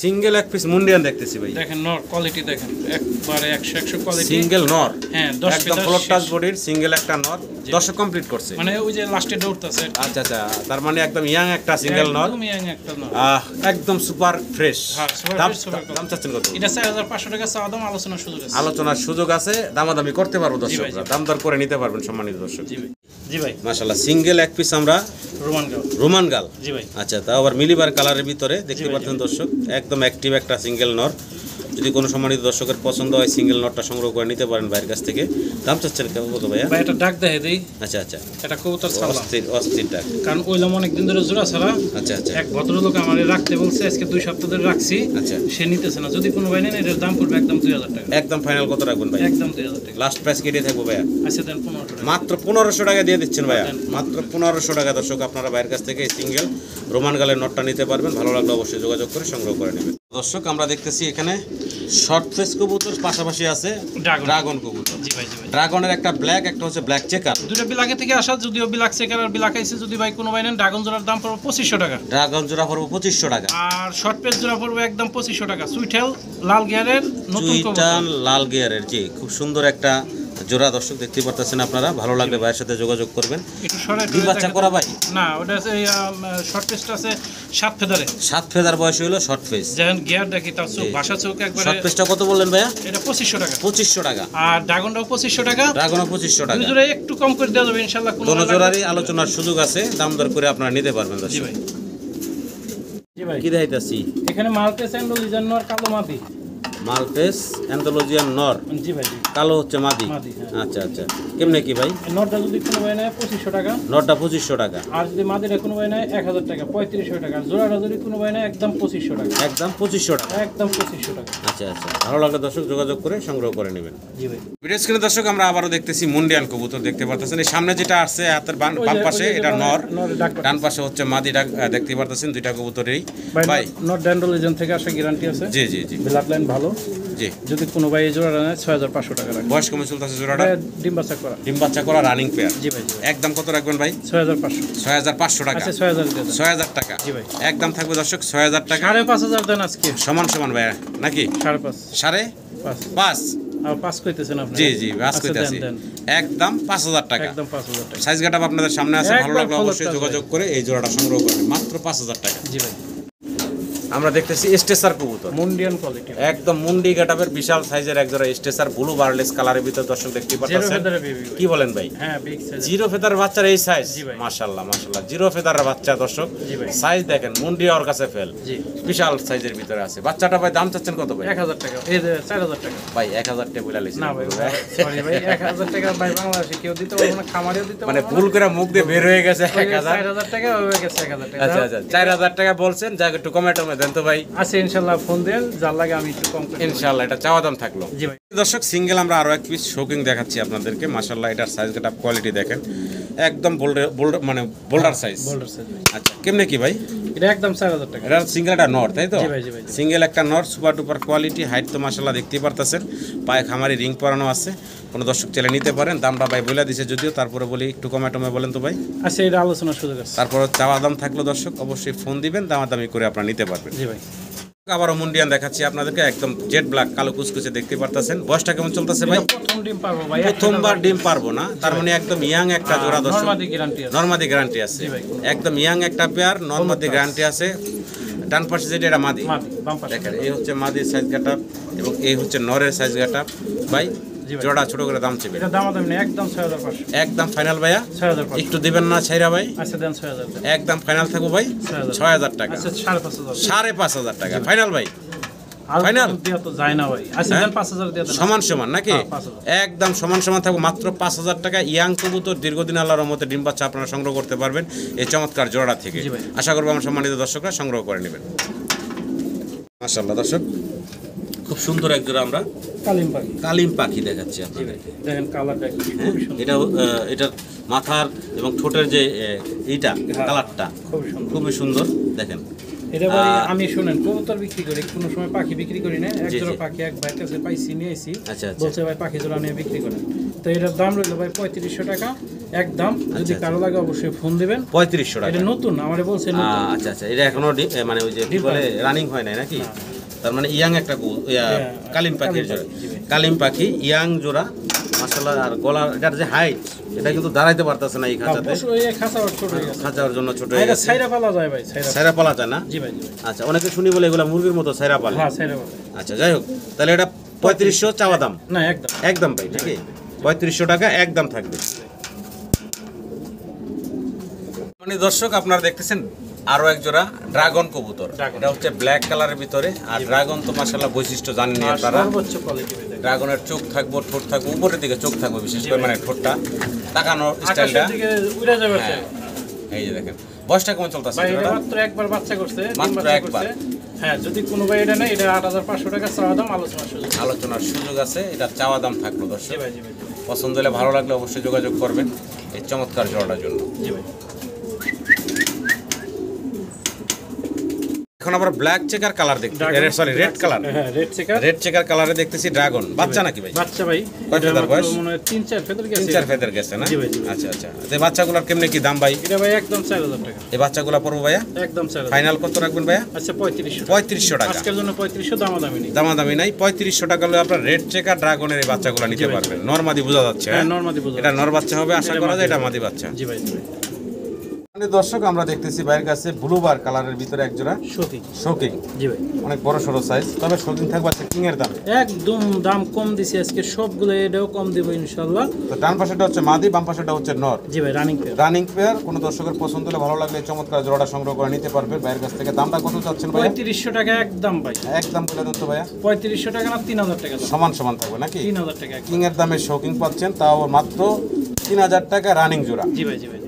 Speaker 1: সিঙ্গেল এক পিস মুন্ডিয়ান দেখতেছি ভাই।
Speaker 2: দেখেন নর কোয়ালিটি দেখেন, একবারে 100 কোয়ালিটি।
Speaker 1: সিঙ্গেল নর।
Speaker 2: হ্যাঁ, 10
Speaker 1: একদম
Speaker 2: ফেদার
Speaker 1: ফ্লোর টাচ
Speaker 2: শেষ।
Speaker 1: বডির সিঙ্গেল একটা নর। 10 কমপ্লিট করছে।
Speaker 2: মানে ওই যে লাস্টে দৌড়তেছে।
Speaker 1: আচ্ছা আচ্ছা, তার মানে একদম ইয়াং একটা সিঙ্গেল নর।
Speaker 2: একদম ইয়াং একটা নর।
Speaker 1: একদম সুপার ফ্রেশ।
Speaker 2: হ্যাঁ, super
Speaker 1: দাম
Speaker 2: fresh, super cool।
Speaker 1: দাম চাচ্ছেন কত?
Speaker 2: এটা 4500 টাকা চাওয়া দাম, আলোচনার সুযোগ আছে।
Speaker 1: আলোচনার সুযোগ আছে, দামাদামি করতে পারবো
Speaker 2: জি ভাই,
Speaker 1: দর্শকরা।
Speaker 2: জি।
Speaker 1: দাম দর করে নিতে পারবেন সম্মানিত দর্শক।
Speaker 2: জি ভাই। জি ভাই।
Speaker 1: মাশাআল্লাহ, সিঙ্গেল এক পিস আমরা
Speaker 2: রোমান গাও।
Speaker 1: রোমান গাল।
Speaker 2: জি ভাই।
Speaker 1: আচ্ছা, তাও আবার মিলিবার কালারের ভিতরে দেখতে
Speaker 2: জি ভাই,
Speaker 1: পাচ্ছেন দর্শক, একদম অ্যাক্টিভ একটা সিঙ্গেল নর। যদি কোনো সম্মানিত দর্শকের পছন্দ হয়, সিঙ্গেল নটটা সংগ্রহ করে নিতে পারেন ভাইয়ের কাছ থেকে। দাম চাচ্ছেন কেমন কত ভাইয়া?
Speaker 2: ভাই এটা ডাক দেয় দেই।
Speaker 1: আচ্ছা আচ্ছা,
Speaker 2: এটা কবুতর ছাড়লাম।
Speaker 1: অস্থির অস্থির ডাক।
Speaker 2: কারণ ওইলাম অনেক দিন ধরে জোড়া ছাড়া।
Speaker 1: আচ্ছা আচ্ছা
Speaker 2: এক ভদ্রলোক আমারে রাখতে বলছে, আজকে 2 সপ্তাহ ধরে রাখছি।
Speaker 1: আচ্ছা,
Speaker 2: সে নিতেছে না। যদি কোনো ভাই নেন, এটার দাম পড়বে একদম 2000 টাকা।
Speaker 1: একদম ফাইনাল কত রাখবেন ভাই?
Speaker 2: একদম 2000 টাকা।
Speaker 1: লাস্ট প্রাইস কেটে থাকবো ভাইয়া?
Speaker 2: আচ্ছা দেন 1500 টাকা।
Speaker 1: মাত্র 1500 টাকা দিয়ে দিচ্ছেন ভাইয়া।
Speaker 2: দেন।
Speaker 1: মাত্র 1500 টাকা। দর্শক, আপনারা ভাইয়ের কাছ থেকে সিঙ্গেল রোমান গালের নটটা নিতে পারবেন। ভালো লাগলে অবশ্যই যোগাযোগ করে সংগ্রহ করে নেবেন। দর্শক, আমরা দেখতেছি এখানে শর্ট ফেস কবুতর, পাশাপাশি আছে ড্রাগন কবুতর।
Speaker 2: জি ভাই, জি ভাই।
Speaker 1: ড্রাগনের একটা ব্ল্যাক, একটা হচ্ছে ব্ল্যাক চেকার।
Speaker 2: দুটো বিলাকে থেকে আসা, যদিও বিলাক চেকার আর বিলাক আইছে। যদি ভাই কোনো ভাই নেন, ড্রাগন জোড়ার দাম পড়বে 2500 টাকা।
Speaker 1: ড্রাগন জোড়া পড়বো 2500 টাকা।
Speaker 2: আর শর্ট পেজ জোড়া পড়বে একদম 2500 টাকা। সুইটেল লাল গিয়ারের নতুন কবুতর।
Speaker 1: চুইটান লাল গিয়ারের, জি, খুব সুন্দর একটা জোড়া। দর্শক দেখতে পারতেছেন আপনারা। ভালো লাগলে ভাইয়ের সাথে যোগাযোগ করবেন।
Speaker 2: একটু সরাই
Speaker 1: ডিম বাচ্চা করা ভাই?
Speaker 2: না, ওটা আছে শর্ট পেজটা আছে 7 ফেদারে।
Speaker 1: 7 ফেদার বয়স হলো শর্ট ফেস।
Speaker 2: যেমন গিয়ার দেখি, তার চোখ, ভাষা চোখ একবারে।
Speaker 1: শর্ট ফেসটা কত বললেন ভাইয়া?
Speaker 2: এটা 2500 টাকা।
Speaker 1: 2500 টাকা।
Speaker 2: আর ড্রাগনটাও 2500 টাকা।
Speaker 1: ড্রাগনও 2500 টাকা।
Speaker 2: দুই জোড়ায় একটু কম করে দেওয়া যাবে ইনশাআল্লাহ।
Speaker 1: দোনো জোড়ারই আলোচনার সুযোগ আছে, দাম দর করে আপনারা নিতে পারবেন
Speaker 2: জি
Speaker 1: দর্শক।
Speaker 2: ভাই। জি ভাই।
Speaker 1: কি দেখাইতাছি?
Speaker 2: এখানে মাল্টি স্যান্ডো লিজার নর কালো মাদি।
Speaker 1: মালটেস অ্যান্ডালুজিয়ান নর,
Speaker 2: জি ভাই জি।
Speaker 1: কালো হচ্ছে মাদি।
Speaker 2: মাদি, হ্যাঁ।
Speaker 1: আচ্ছা আচ্ছা, কেমনে কি ভাই?
Speaker 2: এই নটটা যদি কোনো ভাই নেয় 2500 টাকা,
Speaker 1: নরটা 2500 টাকা,
Speaker 2: আর যদি মাদিটা কোনো ভাই নেয় 1000 টাকা, 3500 টাকা, আর জোড়াটা যদি কোনো ভাই নেয় একদম 2500 টাকা,
Speaker 1: একদম 2500 টাকা।
Speaker 2: একদম 2500 টাকা।
Speaker 1: আচ্ছা আচ্ছা, ভালো লাগলে দর্শক যোগাযোগ করে সংগ্রহ করে নেবেন।
Speaker 2: জি ভাই।
Speaker 1: ভিডিও স্ক্রিনে দর্শক আমরা আবারও দেখতেছি মুন্ডিয়ান কবুতর দেখতে পারতেছেন। এই সামনে যেটা আছে হাতের বাম পাশে এটা নর, ডান পাশে হচ্ছে মাদি দেখতে পারতেছেন। দুইটা কবুতরই ভাই
Speaker 2: নট ড্যান্ডোলিজন থেকে আসা গ্যারান্টি আছে।
Speaker 1: জি জি জি,
Speaker 2: ব্লাড লাইন ভালো।
Speaker 1: জি।
Speaker 2: যদি কোনো ভাই এই জোড়াটা নেয় 6500 টাকা রাখবেন।
Speaker 1: বয়স কেমন চলতেছে জোড়াটা?
Speaker 2: ডিম বাচ্চা করা।
Speaker 1: ডিম বাচ্চা করা রানিং পেয়ার।
Speaker 2: জি ভাই।
Speaker 1: একদম কত রাখবেন ভাই?
Speaker 2: 6500।
Speaker 1: 6500 টাকা।
Speaker 2: আচ্ছা 6000 দিয়ে দেন।
Speaker 1: 6000 টাকা।
Speaker 2: জি ভাই।
Speaker 1: একদম থাকবে দর্শক 6000 টাকা।
Speaker 2: 5500 দেন আজকে।
Speaker 1: সমান সমান ভাই নাকি?
Speaker 2: 5.5।
Speaker 1: 5.5।
Speaker 2: আর 5 কইতেছেন আপনি?
Speaker 1: জি জি, বাস
Speaker 2: আচ্ছা,
Speaker 1: কইতাছি।
Speaker 2: দেন।
Speaker 1: একদম 5000 টাকা।
Speaker 2: একদম 5000 টাকা।
Speaker 1: সাইজ গাটা আপনাদের সামনে আছে, ভালো
Speaker 2: একদম
Speaker 1: লাগলে
Speaker 2: follow
Speaker 1: অবশ্যই
Speaker 2: plus
Speaker 1: যোগাযোগ করে এই জোড়াটা সংগ্রহ করবেন মাত্র 5000 টাকা।
Speaker 2: জি ভাই।
Speaker 1: আমরা দেখতেছি স্টেসার কবুতর,
Speaker 2: মুন্ডিয়ান কোয়ালিটি।
Speaker 1: একদম মুন্ডি গেটাপের বিশাল সাইজের এক জোড়া স্টেসার ব্লু বার্লেস কালারের ভিতর দর্শক দেখতে
Speaker 2: জিরো
Speaker 1: পাচ্ছেন।
Speaker 2: ফেদারের বেবি।
Speaker 1: কি বলেন ভাই?
Speaker 2: হ্যাঁ, বিগ সাইজ।
Speaker 1: জিরো ফেদার বাচ্চার এই সাইজ?
Speaker 2: জি ভাই।
Speaker 1: মাশাআল্লাহ মাশাআল্লাহ, জিরো ফেদারের বাচ্চা দর্শক।
Speaker 2: জি ভাই।
Speaker 1: সাইজ দেখেন, মুন্ডি ওর কাছে ফেল।
Speaker 2: জি।
Speaker 1: বিশাল সাইজের ভিতরে আছে বাচ্চাটা। ভাই দাম চাচ্ছেন কত ভাই?
Speaker 2: 1000 টাকা। এই যে 4000 টাকা।
Speaker 1: ভাই 1000 টাকা বলে লাইছেন
Speaker 2: না ভাই, সরি ভাই, 1000 টাকা ভাই বাংলাদেশে কেউ দিতে পারবে না, খামারেও দিতে
Speaker 1: মানে
Speaker 2: পারবে না।
Speaker 1: ভুল করে মুখ দিয়ে বের হয়ে গেছে 1000।
Speaker 2: 4000 টাকা হয়ে গেছে 1000 টাকা।
Speaker 1: আচ্ছা আচ্ছা, 4000 টাকা বলছেন, যাক একটু কমে টমে দেন তো ভাই।
Speaker 2: আচ্ছা ইনশাআল্লাহ ফোন দেন, যার লাগে আমি একটু কম করে দেব।
Speaker 1: ইনশাআল্লাহ, এটা চাওয়া দাম থাকলো।
Speaker 2: জি ভাই।
Speaker 1: দর্শক সিঙ্গেল আমরা আরো এক পিস শোকিং দেখাচ্ছি আপনাদেরকে। মাশাআল্লাহ, এটার সাইজ গেট আপ কোয়ালিটি দেখেন, একদম বোল্ডার মানে বোল্ডার সাইজ।
Speaker 2: বোল্ডার সাইজ ভাই।
Speaker 1: আচ্ছা, কেমনে কি ভাই?
Speaker 2: এটা একদম 4000 টাকা।
Speaker 1: এটা সিঙ্গেলটা নর, তাই তো?
Speaker 2: জি ভাই, জি ভাই।
Speaker 1: সিঙ্গেল একটা নর, সুপার টুপার কোয়ালিটি, হাইট তো মাশাআল্লাহ দেখতেই পারতেছেন। পায়ে খামারি রিং পরানো আছে, কোনো দর্শক চাইলে নিতে পারেন। দামটা ভাই বলে দিছে যদিও, তারপরে বলি একটু কমে টমে বলেন তো ভাই।
Speaker 2: আচ্ছা, এটা আলোচনার সুযোগ আছে।
Speaker 1: তারপর চাওয়া দাম থাকলো দর্শক, অবশ্যই ফোন দিবেন, দামাদামি করে আপনারা নিতে পারবেন।
Speaker 2: জি ভাই।
Speaker 1: আবারও মুন্ডিয়ান দেখাচ্ছি আপনাদেরকে, একদম জেড ব্ল্যাক কালো কুচকুচে দেখতে পারতেছেন। বয়সটা কেমন চলতেছে ভাই?
Speaker 2: প্রথম ডিম পারবো ভাই।
Speaker 1: প্রথমবার ডিম পারবো না, তার মানে একদম ইয়াং একটা জোড়া দর্শক।
Speaker 2: নরমাদি গ্যারান্টি আছে।
Speaker 1: নরমাদি গ্যারান্টি আছে,
Speaker 2: জি ভাই।
Speaker 1: একদম ইয়াং একটা পেয়ার, নরমাদি গ্যারান্টি আছে। ডান পাশে যেটা এটা মাদি,
Speaker 2: মাদি বাম পাশে।
Speaker 1: দেখেন এই হচ্ছে মাদির সাইজ গাটা এবং এই হচ্ছে নরের সাইজ গাটা। ভাই
Speaker 2: জি ভাই।
Speaker 1: জোড়া ছোট করে দাম চেবে,
Speaker 2: এটা দাম দাম নেই, একদম 6500।
Speaker 1: একদম ফাইনাল ভাইয়া?
Speaker 2: 6500।
Speaker 1: একটু দিবেন না ছাইরা ভাই?
Speaker 2: আচ্ছা দেন 6000 দেন।
Speaker 1: একদম ফাইনাল থাকবো ভাই 6000 টাকা।
Speaker 2: আচ্ছা 5500।
Speaker 1: 5500 টাকা ফাইনাল ভাই?
Speaker 2: আর
Speaker 1: ফাইনাল
Speaker 2: দিয়া তো যায় না ভাই। আচ্ছা দেন 5000 দিয়ে দেন।
Speaker 1: সমান সমান নাকি?
Speaker 2: হ্যাঁ, 5000।
Speaker 1: একদম সমান সমান থাকবো মাত্র 5000 টাকা। ইয়াং কবুতর, দীর্ঘদিন আল্লাহর রহমতে ডিম বাচ্চা আপনারা সংগ্রহ করতে পারবেন এই চমৎকার জোড়া থেকে।
Speaker 2: জি ভাই।
Speaker 1: আশা করবো আমার সম্মানিত দর্শকরা সংগ্রহ করে নেবেন। মাশাআল্লাহ দর্শক, খুব সুন্দর এক জোড়া আমরা
Speaker 2: কালিম পাখি।
Speaker 1: কালিম পাখি দেখাচ্ছি আপনাদেরকে।
Speaker 2: দেখেন কালারটা খুব সুন্দর।
Speaker 1: এটা এটার মাথার এবং ঠোঁটের যে এইটা কালারটা
Speaker 2: খুব সুন্দর।
Speaker 1: খুবই সুন্দর দেখেন।
Speaker 2: এটা ভাই আমি শুনেন কবুতর বিক্রি করি, কোনো সময় পাখি বিক্রি করি না। এক
Speaker 1: জি,
Speaker 2: জোড়া
Speaker 1: জি।
Speaker 2: পাখি এক ভাইয়ের কাছে পাইছি, নিয়ে এসি।
Speaker 1: আচ্ছা, আচ্ছা।
Speaker 2: বলছে ভাই পাখি জোড়া নিয়ে বিক্রি করেন। তো এটার দাম রইলো ভাই 3500 টাকা একদম। যদি
Speaker 1: আচ্ছা,
Speaker 2: কারো লাগে অবশ্যই ফোন দিবেন।
Speaker 1: 3500 টাকা।
Speaker 2: এটা নতুন, আমারে বলছে নতুন।
Speaker 1: আচ্ছা আচ্ছা, এটা এখনো মানে ওই যে কি
Speaker 2: ডিম
Speaker 1: বলে
Speaker 2: পাখি।
Speaker 1: রানিং হয় নাই নাকি? তার মানে ইয়াং একটা কালিম পাখির জোড়া,
Speaker 2: জি ভাই।
Speaker 1: কালিম পাখি ইয়াং জোড়া মাশাআল্লাহ। আর গলার এটার যে হাইট, এটা কিন্তু দাঁড়াইতে পারতেছে না এই খাঁচাতে,
Speaker 2: অবশ্যই এই খাঁচা ছোট হয়ে গেছে।
Speaker 1: খাঁচার জন্য ছোট হয়ে
Speaker 2: এটা
Speaker 1: গেছে।
Speaker 2: ছাইরা পালা যায় ভাই, ছাইরা।
Speaker 1: ছাইরা পালা যায় না?
Speaker 2: জি ভাই, জি ভাই।
Speaker 1: আচ্ছা, অনেকে শুনি বলে এগুলা মুরগির মতো ছাইরা পালে।
Speaker 2: হ্যাঁ, ছাইরা পালা।
Speaker 1: আচ্ছা, যাই হোক, তাহলে এটা 3500 চাওয়া দাম?
Speaker 2: না, একদম।
Speaker 1: একদম ভাই নাকি? 3500 টাকা একদম থাকবে। মানে দর্শক আপনারা দেখতেছেন আরো এক জোড়া ড্রাগন কবুতর।
Speaker 2: ড্রাগন।
Speaker 1: এটা হচ্ছে ব্ল্যাক কালারের ভিতরে। আর ড্রাগন তো মাশাআল্লাহ বৈশিষ্ট্য জানেন
Speaker 2: আর
Speaker 1: আপনারা।
Speaker 2: সর্বোচ্চ কোয়ালিটি ভাই।
Speaker 1: ড্রাগনের চোখ থাকবো, ঠোঁট থাকবো, উপরের দিকে চোখ থাকবে, বিশেষ করে মানে ঠোঁটটা তাকানোর স্টাইলটা।
Speaker 2: আকাশের দিকে উড়ে যাবে।
Speaker 1: হ্যাঁ, এই যে দেখেন বয়সটা কেমন চলতেছে?
Speaker 2: ভাই এটা মাত্র একবার বাচ্চা করছে, ডিম
Speaker 1: মাত্র
Speaker 2: বাচ্চা
Speaker 1: একবার।
Speaker 2: করছে। হ্যাঁ, যদি কোনো ভাই এটা নেয়, এটা 8500 টাকা চাওয়া দাম, আলোচনার সুযোগ।
Speaker 1: আলোচনার সুযোগ আছে, এটা চাওয়া দাম থাকলো দর্শক।
Speaker 2: জি ভাই, জি ভাই।
Speaker 1: পছন্দ হলে ভালো লাগলে অবশ্যই যোগাযোগ করবেন এই চমৎকার জোড়াটার জন্য।
Speaker 2: জি ভাই।
Speaker 1: এখন আবার ব্ল্যাক চেকার কালার দেখতে, সরি রেড কালার,
Speaker 2: হ্যাঁ, রেড চেকার।
Speaker 1: রেড চেকার কালারে দেখতেছি ড্রাগন বাচ্চা নাকি ভাই?
Speaker 2: বাচ্চা ভাই।
Speaker 1: কয়
Speaker 2: এটা
Speaker 1: ফেদার
Speaker 2: মাত্র
Speaker 1: বয়স?
Speaker 2: মনে হয় 3-4 ফেদার গেছে।
Speaker 1: 3-4 ফেদার গেছে না?
Speaker 2: জি ভাই, জি ভাই।
Speaker 1: আচ্ছা আচ্ছা, এই বাচ্চাগুলোর কেমনে কি দাম ভাই?
Speaker 2: এটা ভাই একদম 4000 টাকা।
Speaker 1: এই বাচ্চাগুলো পড়বো ভাইয়া
Speaker 2: একদম 4000।
Speaker 1: ফাইনাল কত রাখবেন ভাইয়া?
Speaker 2: আচ্ছা 3500।
Speaker 1: 3500 টাকা।
Speaker 2: আজকের জন্য 3500, দামাদামি নেই।
Speaker 1: দামাদামি নাই। 3500 টাকা হলে আপনার রেড চেকার ড্রাগনের এই বাচ্চাগুলো নিতে পারবেন। নরমাদি বোঝা যাচ্ছে।
Speaker 2: হ্যাঁ, নরমাদি বোঝা
Speaker 1: এটা নর বাচ্চা হবে আশা করা যায়, এটা মাদি বাচ্চা।
Speaker 2: জি ভাই, জি ভাই।
Speaker 1: দর্শক আমরা দেখতেছি বাইরের কাছে ব্লুবার কালারের ভিতরে এক জোড়া
Speaker 2: শোকিং।
Speaker 1: শোকিং,
Speaker 2: জি ভাই,
Speaker 1: অনেক বড় সড়ো সাইজ, তবে শোকিং থাকবে আজকে কিং এর দামে।
Speaker 2: একদম দাম কম দিছি আজকে সবগুলো, এটাও কম দিব ইনশাআল্লাহ।
Speaker 1: তো ডান পাশেটা হচ্ছে মাদি, বাম পাশেটা হচ্ছে নর।
Speaker 2: জি ভাই, রানিং পেয়ার।
Speaker 1: Running pair. কোনো দর্শকের পছন্দ হলে, ভালো লাগলে এই চমৎকার জোড়াটা সংগ্রহ করে নিতে পারবে বাইরের কাছ থেকে। দামটা কত চাচ্ছেন ভাইয়া?
Speaker 2: 3500 টাকা একদম ভাই।
Speaker 1: একদম বলে দেন তো ভাইয়া।
Speaker 2: 3500 টাকা না 3000 টাকা দাম?
Speaker 1: সমান সমান থাকবে নাকি?
Speaker 2: 3000 টাকা।
Speaker 1: কিং এর দামে শোকিং পাচ্ছেন, তাও মাত্র 3000 টাকা রানিং জোড়া।
Speaker 2: জি ভাই, জি ভাই,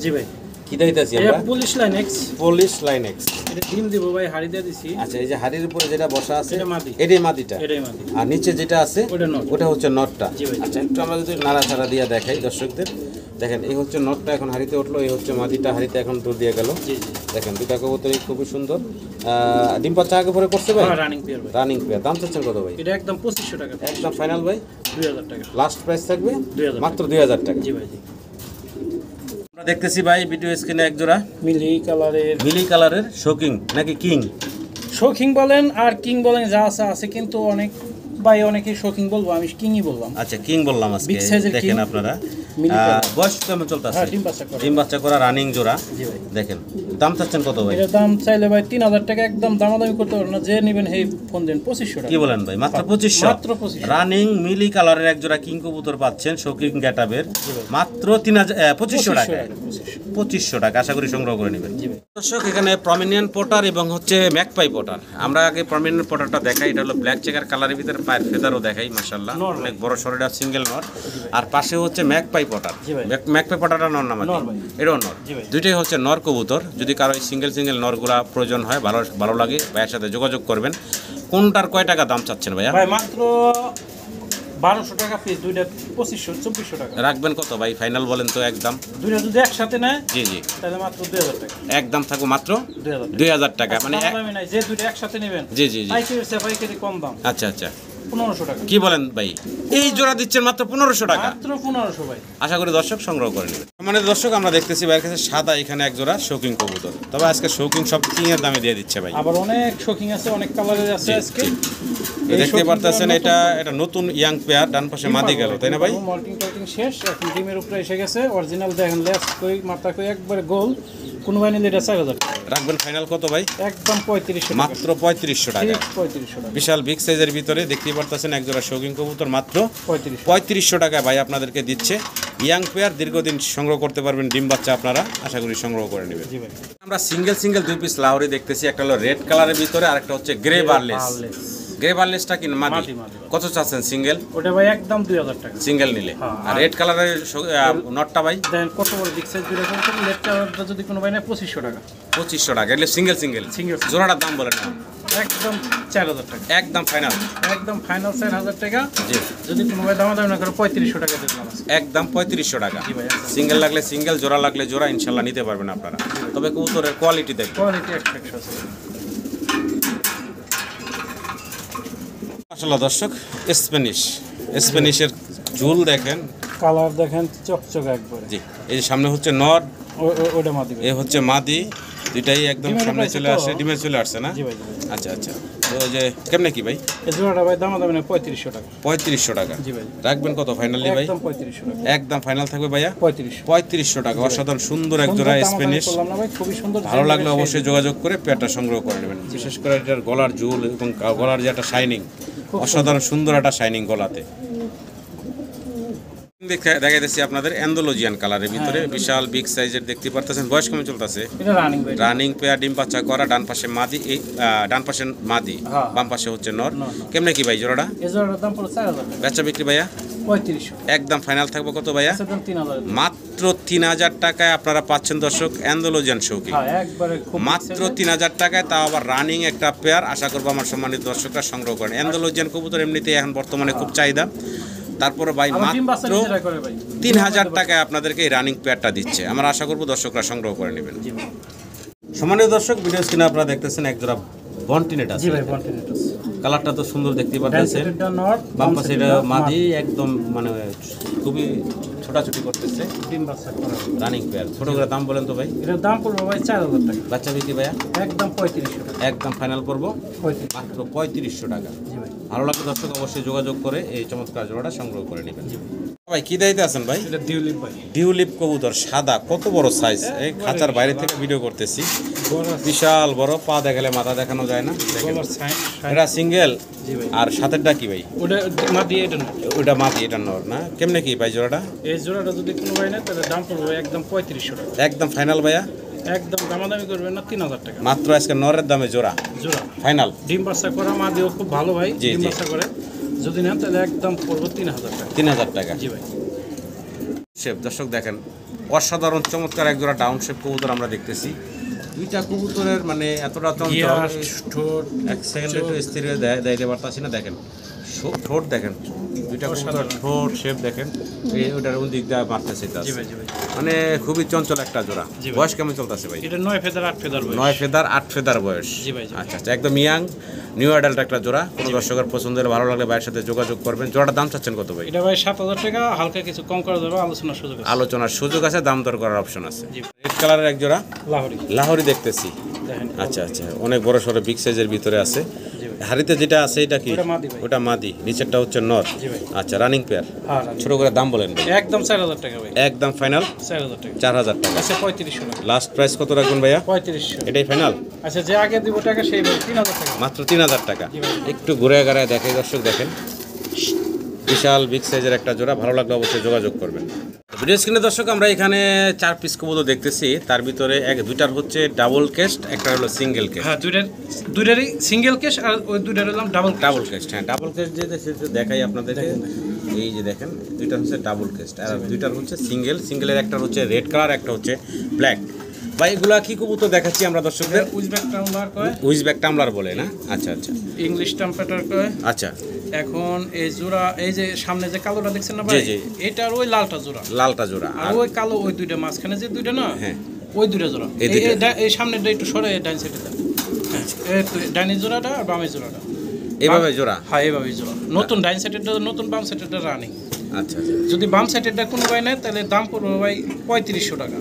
Speaker 2: জি ভাই।
Speaker 1: কি দিতেছি
Speaker 2: এটা
Speaker 1: আমরা?
Speaker 2: Police line x.
Speaker 1: Polish line x.
Speaker 2: এটা ডিম দিব ভাই, হাড়ি দিয়ে দিছি।
Speaker 1: আচ্ছা, এই যে হাড়ির উপরে যেটা বসা আছে
Speaker 2: এটা মাদি।
Speaker 1: এটাই মাদিটা।
Speaker 2: এটাই মাদি।
Speaker 1: আর নিচে যেটা আছে
Speaker 2: ওটা নট।
Speaker 1: ওটা হচ্ছে নটটা।
Speaker 2: জি ভাই।
Speaker 1: আচ্ছা, একটু আমরা যদি নাড়াচাড়া দিয়ে দেখাই দর্শকদের। দেখেন, এই হচ্ছে নটটা এখন হাড়িতে উঠলো, এই হচ্ছে মাদিটা হাড়িতে এখন দূর দিয়ে গেল।
Speaker 2: জি জি।
Speaker 1: দেখেন দুটা কবুতরই খুবই সুন্দর। ডিম পাচ্চা আগে পরে করছে ভাই?
Speaker 2: হ্যাঁ, রানিং পেয়ার ভাই।
Speaker 1: Running pair. দাম চাচ্ছেন কত ভাই?
Speaker 2: এটা একদম 2500 টাকা।
Speaker 1: একদম ফাইনাল ভাই?
Speaker 2: 2000 টাকা।
Speaker 1: লাস্ট প্রাইস থাকবে
Speaker 2: 2000
Speaker 1: মাত্র 2000 টাকা।
Speaker 2: জি ভাই, জি।
Speaker 1: আমরা দেখতেছি ভাই ভিডিও স্ক্রিনে এক জোড়া
Speaker 2: মিলি কালারের,
Speaker 1: মিলি কালারের শোকিং নাকি কিং?
Speaker 2: শোকিং বলেন আর কিং বলেন, যা আছে আছে, কিন্তু অনেক ভাই অনেকে শোকিং বলবো, আমি কিংই বললাম।
Speaker 1: আচ্ছা, কিং বললাম আজকে।
Speaker 2: Big size এর
Speaker 1: দেখেন
Speaker 2: king।
Speaker 1: আপনারা
Speaker 2: মিলি কালার।
Speaker 1: বয়স কেমন চলতেছে?
Speaker 2: হ্যাঁ, ডিম বাচ্চা করে।
Speaker 1: ডিম বাচ্চা করা রানিং জোড়া।
Speaker 2: জি ভাই।
Speaker 1: দেখেন দাম চাচ্ছেন কত ভাই?
Speaker 2: এটার দাম চাইলে ভাই 3000 টাকা, একদম দামাদামি করতে পারবেন না, যে নেবেন এই ফোন দেন 2500 টাকা।
Speaker 1: কি বলেন ভাই? মাত্র 2500?
Speaker 2: মাত্র 2500।
Speaker 1: রানিং মিলি কালারের এক জোড়া কিং কবুতর পাচ্ছেন শোকিং গেটাবের মাত্র 2500 টাকা। 2500 টাকা আশা করি সংগ্রহ করে নেবেন।
Speaker 2: জি ভাই।
Speaker 1: দর্শক, এখানে প্রমিনিয়েন্ট পটার এবং হচ্ছে ম্যাকপাই পটার। আমরা আগে প্রমিনিয়েন্ট পটারটা দেখাই। এটা হলো ব্ল্যাক চেকার কালারের ভিতরে পায়ের ফেদারও দেখাই, মাশাআল্লাহ অনেক বড় সরটা সিঙ্গেল নর। আর পাশে হচ্ছে ম্যাকপাই পটার।
Speaker 2: জি ভাই।
Speaker 1: ম্যাকপাই পটারটা নর নাম?
Speaker 2: নর ভাই।
Speaker 1: এটাও নর।
Speaker 2: জি ভাই।
Speaker 1: দুইটাই হচ্ছে নর কবুতর। যদি কারো সিঙ্গেল সিঙ্গেল নরগুলা প্রয়োজন হয়, ভালো ভালো লাগে, ভাইয়ের সাথে যোগাযোগ করবেন। কোনটার কয় টাকা দাম চাচ্ছেন ভাইয়া?
Speaker 2: ভাই মাত্র 1200 টাকা পিস, দুইটা 2500-2400 টাকা।
Speaker 1: রাখবেন কত ভাই? ফাইনাল বলেন তো একদম।
Speaker 2: দুইটা যদি একসাথে নেয়
Speaker 1: জি জি,
Speaker 2: তাহলে মাত্র 2000 টাকা।
Speaker 1: একদম থাকবো মাত্র
Speaker 2: 2000 টাকা।
Speaker 1: 2000 টাকা। মানে
Speaker 2: দামি নাই, যে দুইটা একসাথে নেবেন।
Speaker 1: জি জি জি।
Speaker 2: পাইকারি কম দাম,
Speaker 1: আচ্ছা আচ্ছা,
Speaker 2: 1500 টাকা।
Speaker 1: কি বলেন ভাই? এই জোড়া দিচ্ছেন মাত্র 1500 টাকা?
Speaker 2: মাত্র 1500 ভাই।
Speaker 1: আশা করি দর্শক সংগ্রহ করে নেবেন। মানে দর্শক, আমরা দেখতেছি ভাইয়ের কাছে সাদা এখানে এক জোড়া শৌকিং কবুতর। তবে আজকে শৌকিং সব কিং এর দামে দিয়ে দিচ্ছে ভাই।
Speaker 2: আবার অনেক শোকিং আছে, অনেক কালারের আছে আজকে।
Speaker 1: এই দেখতে পারতেছেন, এটা নতুন ইয়াং পেয়ার। ডান পাশে মাদি গেল, তাই না ভাই?
Speaker 2: মল্টিং টল্টিং শেষ, এখন ডিমের উপরে এসে গেছে। অরিজিনাল দেখেন, লেস কই মাথা কই একবারে গোল। কোন বাই নিলে এটা 4000 টাকা।
Speaker 1: রাখবেন ফাইনাল কত ভাই?
Speaker 2: একদম 3500 টাকা।
Speaker 1: মাত্র 3500 টাকা।
Speaker 2: ঠিক 3500 টাকা।
Speaker 1: বিশাল বিগ সাইজের ভিতরে দেখতেই পারতেছেন এক জোড়া শৌকিং কবুতর মাত্র
Speaker 2: 3500।
Speaker 1: 3500 টাকা ভাই আপনাদেরকে দিচ্ছে। ইয়াং পেয়ার, দীর্ঘদিন সংগ্রহ করতে পারবেন ডিম বাচ্চা আপনারা, আশা করি সংগ্রহ করে নেবেন।
Speaker 2: জি ভাই।
Speaker 1: আমরা সিঙ্গেল দুই পিস লাহোরি দেখতেছি। একটা হলো রেড কালারের ভিতরে, আর একটা হচ্ছে গ্রে বার্লেস। গ্রে বার্লেসটা কি মাদি?
Speaker 2: মাদি।
Speaker 1: কত চাচ্ছেন সিঙ্গেল?
Speaker 2: ওটা ভাই একদম 2000 টাকা
Speaker 1: সিঙ্গেল নিলে।
Speaker 2: হ্যাঁ,
Speaker 1: আর রেড কালারের নটটা ভাই?
Speaker 2: দেন কত বড় বিগ সাইজ দুটো কোন লেটটা যদি কোনো ভাই না 2500 টাকা।
Speaker 1: 2500 টাকা। এলে সিঙ্গেল
Speaker 2: Single।
Speaker 1: জোড়াটার দাম বলেন না?
Speaker 2: একদম 4000 টাকা।
Speaker 1: একদম ফাইনাল?
Speaker 2: একদম ফাইনাল 4000 টাকা।
Speaker 1: জি।
Speaker 2: যদি কোনো ভাই দামাদামি না করে 3500 টাকা দিলাম।
Speaker 1: একদম 3500 টাকা।
Speaker 2: জি ভাই।
Speaker 1: সিঙ্গেল লাগলে সিঙ্গেল, জোড়া লাগলে জোড়া, ইনশাল্লাহ নিতে পারবেন আপনারা। তবে কবুতরের কোয়ালিটি দেখবেন।
Speaker 2: কোয়ালিটি এক্সট্রা আছে।
Speaker 1: মাশাআল্লাহ দর্শক, স্প্যানিশের ঝুল দেখেন,
Speaker 2: কালার দেখেন চকচকে একবারে।
Speaker 1: জি। এই যে সামনে হচ্ছে নর,
Speaker 2: ওটা মাদি ভাই।
Speaker 1: এ হচ্ছে মাদি। দুইটাই একদম
Speaker 2: ডিমের
Speaker 1: সামনে
Speaker 2: উপরে
Speaker 1: চলে
Speaker 2: আছে
Speaker 1: আসে,
Speaker 2: তো?
Speaker 1: ডিমে চলে আসছে না?
Speaker 2: জি ভাই।
Speaker 1: আচ্ছা আচ্ছা। তো ওই যে কেমনে কি ভাই?
Speaker 2: এই জোড়াটা ভাই দামাদামি না 3500 টাকা।
Speaker 1: 3500 টাকা।
Speaker 2: জি ভাই।
Speaker 1: রাখবেন কত ফাইনালি ভাই?
Speaker 2: একদম 3500 টাকা।
Speaker 1: একদম ফাইনাল থাকবে ভাইয়া
Speaker 2: 3500।
Speaker 1: 3500 টাকা। অসাধারণ সুন্দর এক জোড়া স্প্যানিশ।
Speaker 2: করলাম না ভাই, খুবই সুন্দর।
Speaker 1: ভালো লাগলে অবশ্যই যোগাযোগ করে পেয়ারটা সংগ্রহ করে নেবেন। বিশেষ করে এটার গলার ঝুল এবং গলার যে একটা শাইনিং, অসাধারণ সুন্দর একটা শাইনিং গলাতে। দেখাইতেছি আপনাদের অ্যান্ডোলজিয়ান কালারের ভিতরে, বিশাল বিগ সাইজের দেখতে পারতেছেন। বয়স কেমন চলতেছে?
Speaker 2: এটা রানিং ভাই।
Speaker 1: রানিং পেয়ার, ডিম বাচ্চা করা। ডান পাশে মাদি, এই ডান পাশে মাদি,
Speaker 2: হ্যাঁ।
Speaker 1: বাম পাশে হচ্ছে নর। কেমনে কি ভাই জোড়াটা?
Speaker 2: এই জোড়াটার দাম পড়ে 4000 টাকা।
Speaker 1: বেচা বিক্রি ভাইয়া?
Speaker 2: 3500।
Speaker 1: একদম ফাইনাল থাকবে কত ভাইয়া?
Speaker 2: একদম 3000।
Speaker 1: মাত্র 3000 টাকায় আপনারা পাচ্ছেন দর্শক অ্যান্ডোলজিয়ান শৌকিং।
Speaker 2: হ্যাঁ, একবারে খুব
Speaker 1: মাত্র 3000 টাকায়, তাও আবার রানিং একটা পেয়ার। আশা করবো আমার সম্মানিত দর্শকরা সংগ্রহ করেন। অ্যান্ডোলজিয়ান কবুতর এমনিতেই এখন বর্তমানে খুব চাহিদা। তারপরে ভাই মাত্র 3000 টাকায় আপনাদেরকে এই রানিং পেয়ারটা দিচ্ছে। আমরা আশা করবো দর্শকরা সংগ্রহ করে নেবেন। সম্মানিত দর্শক, ভিডিও স্ক্রিনে আপনারা দেখতেছেন এক জোড়া বন্টিনেট আছে।
Speaker 2: জি ভাই, বন্টিনেট আছে।
Speaker 1: কালারটা তো সুন্দর দেখতে পাচ্ছেন। বাম পাশে এটা মাদি, একদম মানে খুবই ছোটাছুটি করতেছে।
Speaker 2: ডিম বাচ্চা করা
Speaker 1: রানিং পেয়ার। ছোট করে দাম বলেন তো ভাই?
Speaker 2: এটার দাম পড়বে ভাই 4000 টাকা।
Speaker 1: বাচ্চা বিক্রি ভাইয়া?
Speaker 2: একদম 3500 টাকা।
Speaker 1: একদম ফাইনাল করবো
Speaker 2: 3500।
Speaker 1: মাত্র 3500 টাকা।
Speaker 2: জি ভাই।
Speaker 1: ভালো লাগলে দর্শক অবশ্যই যোগাযোগ করে এই চমৎকার জোড়াটা সংগ্রহ করে নেবেন। ভাই কি দাইতে আছেন ভাই?
Speaker 2: এটা ডিউলিপ ভাই।
Speaker 1: ডিউলিপ কবুতর সাদা, কত বড় সাইজ, এই খাঁচার বাইরে থেকে ভিডিও করতেছি, বিশাল বড়, পা দেখালে মাথা দেখানো যায় না। এটা সিঙ্গেল আর সাথেরটা কি ভাই?
Speaker 2: ওটা মাদি, এটা না,
Speaker 1: ওটা মাদি, এটা নর না? কেমনে কি ভাই জোড়াটা?
Speaker 2: এই জোড়াটা যদি কোনো ভাই না তাহলে দাম পড়বে একদম 3500 টাকা।
Speaker 1: একদম ফাইনাল ভাইয়া?
Speaker 2: একদম দামাদামি করবেন না, 3000 টাকা
Speaker 1: মাত্র আজকে নরের দামে জোড়া
Speaker 2: জোড়া
Speaker 1: ফাইনাল।
Speaker 2: ডিম বাচ্চা করা মাদিও খুব ভালো ভাই,
Speaker 1: জি,
Speaker 2: ডিম
Speaker 1: জি।
Speaker 2: বাচ্চা করে যদি নেন তাহলে একদম পড়বে 3000 টাকা।
Speaker 1: 3000 টাকা।
Speaker 2: জি ভাই।
Speaker 1: শেপ দর্শক দেখেন, অসাধারণ চমৎকার এক জোড়া ডাউন শেপ কবুতর আমরা দেখতেছি। দুইটা কবুতরের মানে এতটা চঞ্চল,
Speaker 2: ঠোঁট
Speaker 1: এক সেকেন্ডে একটু স্থির হয়ে দেখাইতে পারতাছি না। দেখেন ঠোঁট দেখেন, দুইটা কবুতর ঠোঁট শেপ দেখেন, এই ওটার কোন দিক দিয়ে মারতেছে,
Speaker 2: জি ভাই, জি ভাই।
Speaker 1: মানে খুবই চঞ্চল একটা জোড়া।
Speaker 2: জি ভাই।
Speaker 1: বয়স কেমন চলতেছে ভাই?
Speaker 2: এটা 9 ফেদার 8 ফেদার বয়স।
Speaker 1: 9 ফেদার 8 ফেদার বয়স।
Speaker 2: জি ভাই, জি ভাই।
Speaker 1: আচ্ছা আচ্ছা, একদম ইয়াং নিউ অ্যাডাল্ট একটা জোড়া। কোনো দর্শকের পছন্দের ভালো লাগলে ভাইয়ের সাথে যোগাযোগ করবেন। জোড়াটার দাম চাচ্ছেন কত ভাই?
Speaker 2: এটা ভাই 7000 টাকা, হালকা কিছু কম করা যাবে, আলোচনার সুযোগ আছে।
Speaker 1: আলোচনার সুযোগ আছে, দাম দর করার অপশন আছে।
Speaker 2: জি।
Speaker 1: রেড কালারের এক জোড়া
Speaker 2: লাহোরি
Speaker 1: লাহোরি দেখতেছি।
Speaker 2: দেখেন।
Speaker 1: আচ্ছা আচ্ছা, অনেক বড় সড়ো বিগ সাইজের ভিতরে আছে।
Speaker 2: জি ভাই।
Speaker 1: হাড়িতে যেটা আছে এটা কি?
Speaker 2: ওটা মাদি ভাই।
Speaker 1: ওটা মাদি, নিচেরটা হচ্ছে নর।
Speaker 2: জি ভাই।
Speaker 1: আচ্ছা, রানিং পেয়ার।
Speaker 2: হ্যাঁ রানি।
Speaker 1: ছোট করে দাম বলেন ভাই।
Speaker 2: একদম 4000 টাকা ভাই।
Speaker 1: একদম ফাইনাল
Speaker 2: 4000 টাকা।
Speaker 1: 4000 টাকা।
Speaker 2: আচ্ছা 3500 টাকা।
Speaker 1: লাস্ট প্রাইস কত রাখবেন ভাইয়া?
Speaker 2: 3500।
Speaker 1: এটাই ফাইনাল?
Speaker 2: আচ্ছা যে আগে দিব টাকা সেই ভাই 3000 টাকা।
Speaker 1: মাত্র 3000 টাকা।
Speaker 2: জি ভাই।
Speaker 1: একটু ঘুরে গাড়ায় দেখে দর্শক দেখেন, বিশাল বিগ সাইজের একটা জোড়া। ভালো লাগলে অবশ্যই যোগাযোগ করবেন। ভিডিও স্ক্রিনে দর্শক আমরা এখানে 4 পিস কবুতর দেখতেছি। তার ভিতরে দুইটার হচ্ছে ডাবল কেস্ট, একটা হলো সিঙ্গেল কেস্ট।
Speaker 2: হ্যাঁ দুইটারই সিঙ্গেল কেস আর ওই দুইটার হলাম ডাবল
Speaker 1: ডাবল কেস্ট। হ্যাঁ, ডাবল কেস্ট যেটা সেটা দেখাই আপনাদেরকে। এই যে দেখেন, দুইটা হচ্ছে ডাবল কেস্ট আর দুইটার হচ্ছে সিঙ্গেল। সিঙ্গেলের একটা হচ্ছে রেড কালার, একটা হচ্ছে ব্ল্যাক। ভাই এগুলা কি কবুতর দেখাচ্ছি আমরা দর্শকদের?
Speaker 2: উজবেক টাম্বলার কয়,
Speaker 1: উইজব্যাক টামলার বলে না? আচ্ছা আচ্ছা
Speaker 2: ইংলিশ টাম্পেটার কয়।
Speaker 1: আচ্ছা।
Speaker 2: এখন এই জোড়া, এই যে সামনে যে কালোটা দেখছেন না
Speaker 1: জি,
Speaker 2: ভাই,
Speaker 1: জি।
Speaker 2: এটার ওই লালটা জোড়া,
Speaker 1: লালটা জোড়া
Speaker 2: আর ওই কালো ওই দুইটা মাঝখানে যে দুইটা না,
Speaker 1: হ্যাঁ,
Speaker 2: ওই দুইটা জোড়া।
Speaker 1: এই দুইটা।
Speaker 2: এই সামনেটা একটু সরে ডাইন সাইডে দেন। এই ডাইনের জোড়াটা আর বামের জোড়াটা
Speaker 1: এইভাবে জোড়া।
Speaker 2: হ্যাঁ এইভাবে জোড়া। নতুন ডাইন সাইডেরটা নতুন, বাম সাইডেরটা রানিং।
Speaker 1: আচ্ছা আচ্ছা।
Speaker 2: যদি বাম সাইডেরটা কোনো ভাই নেয় তাহলে দাম পড়বে ভাই 3500 টাকা।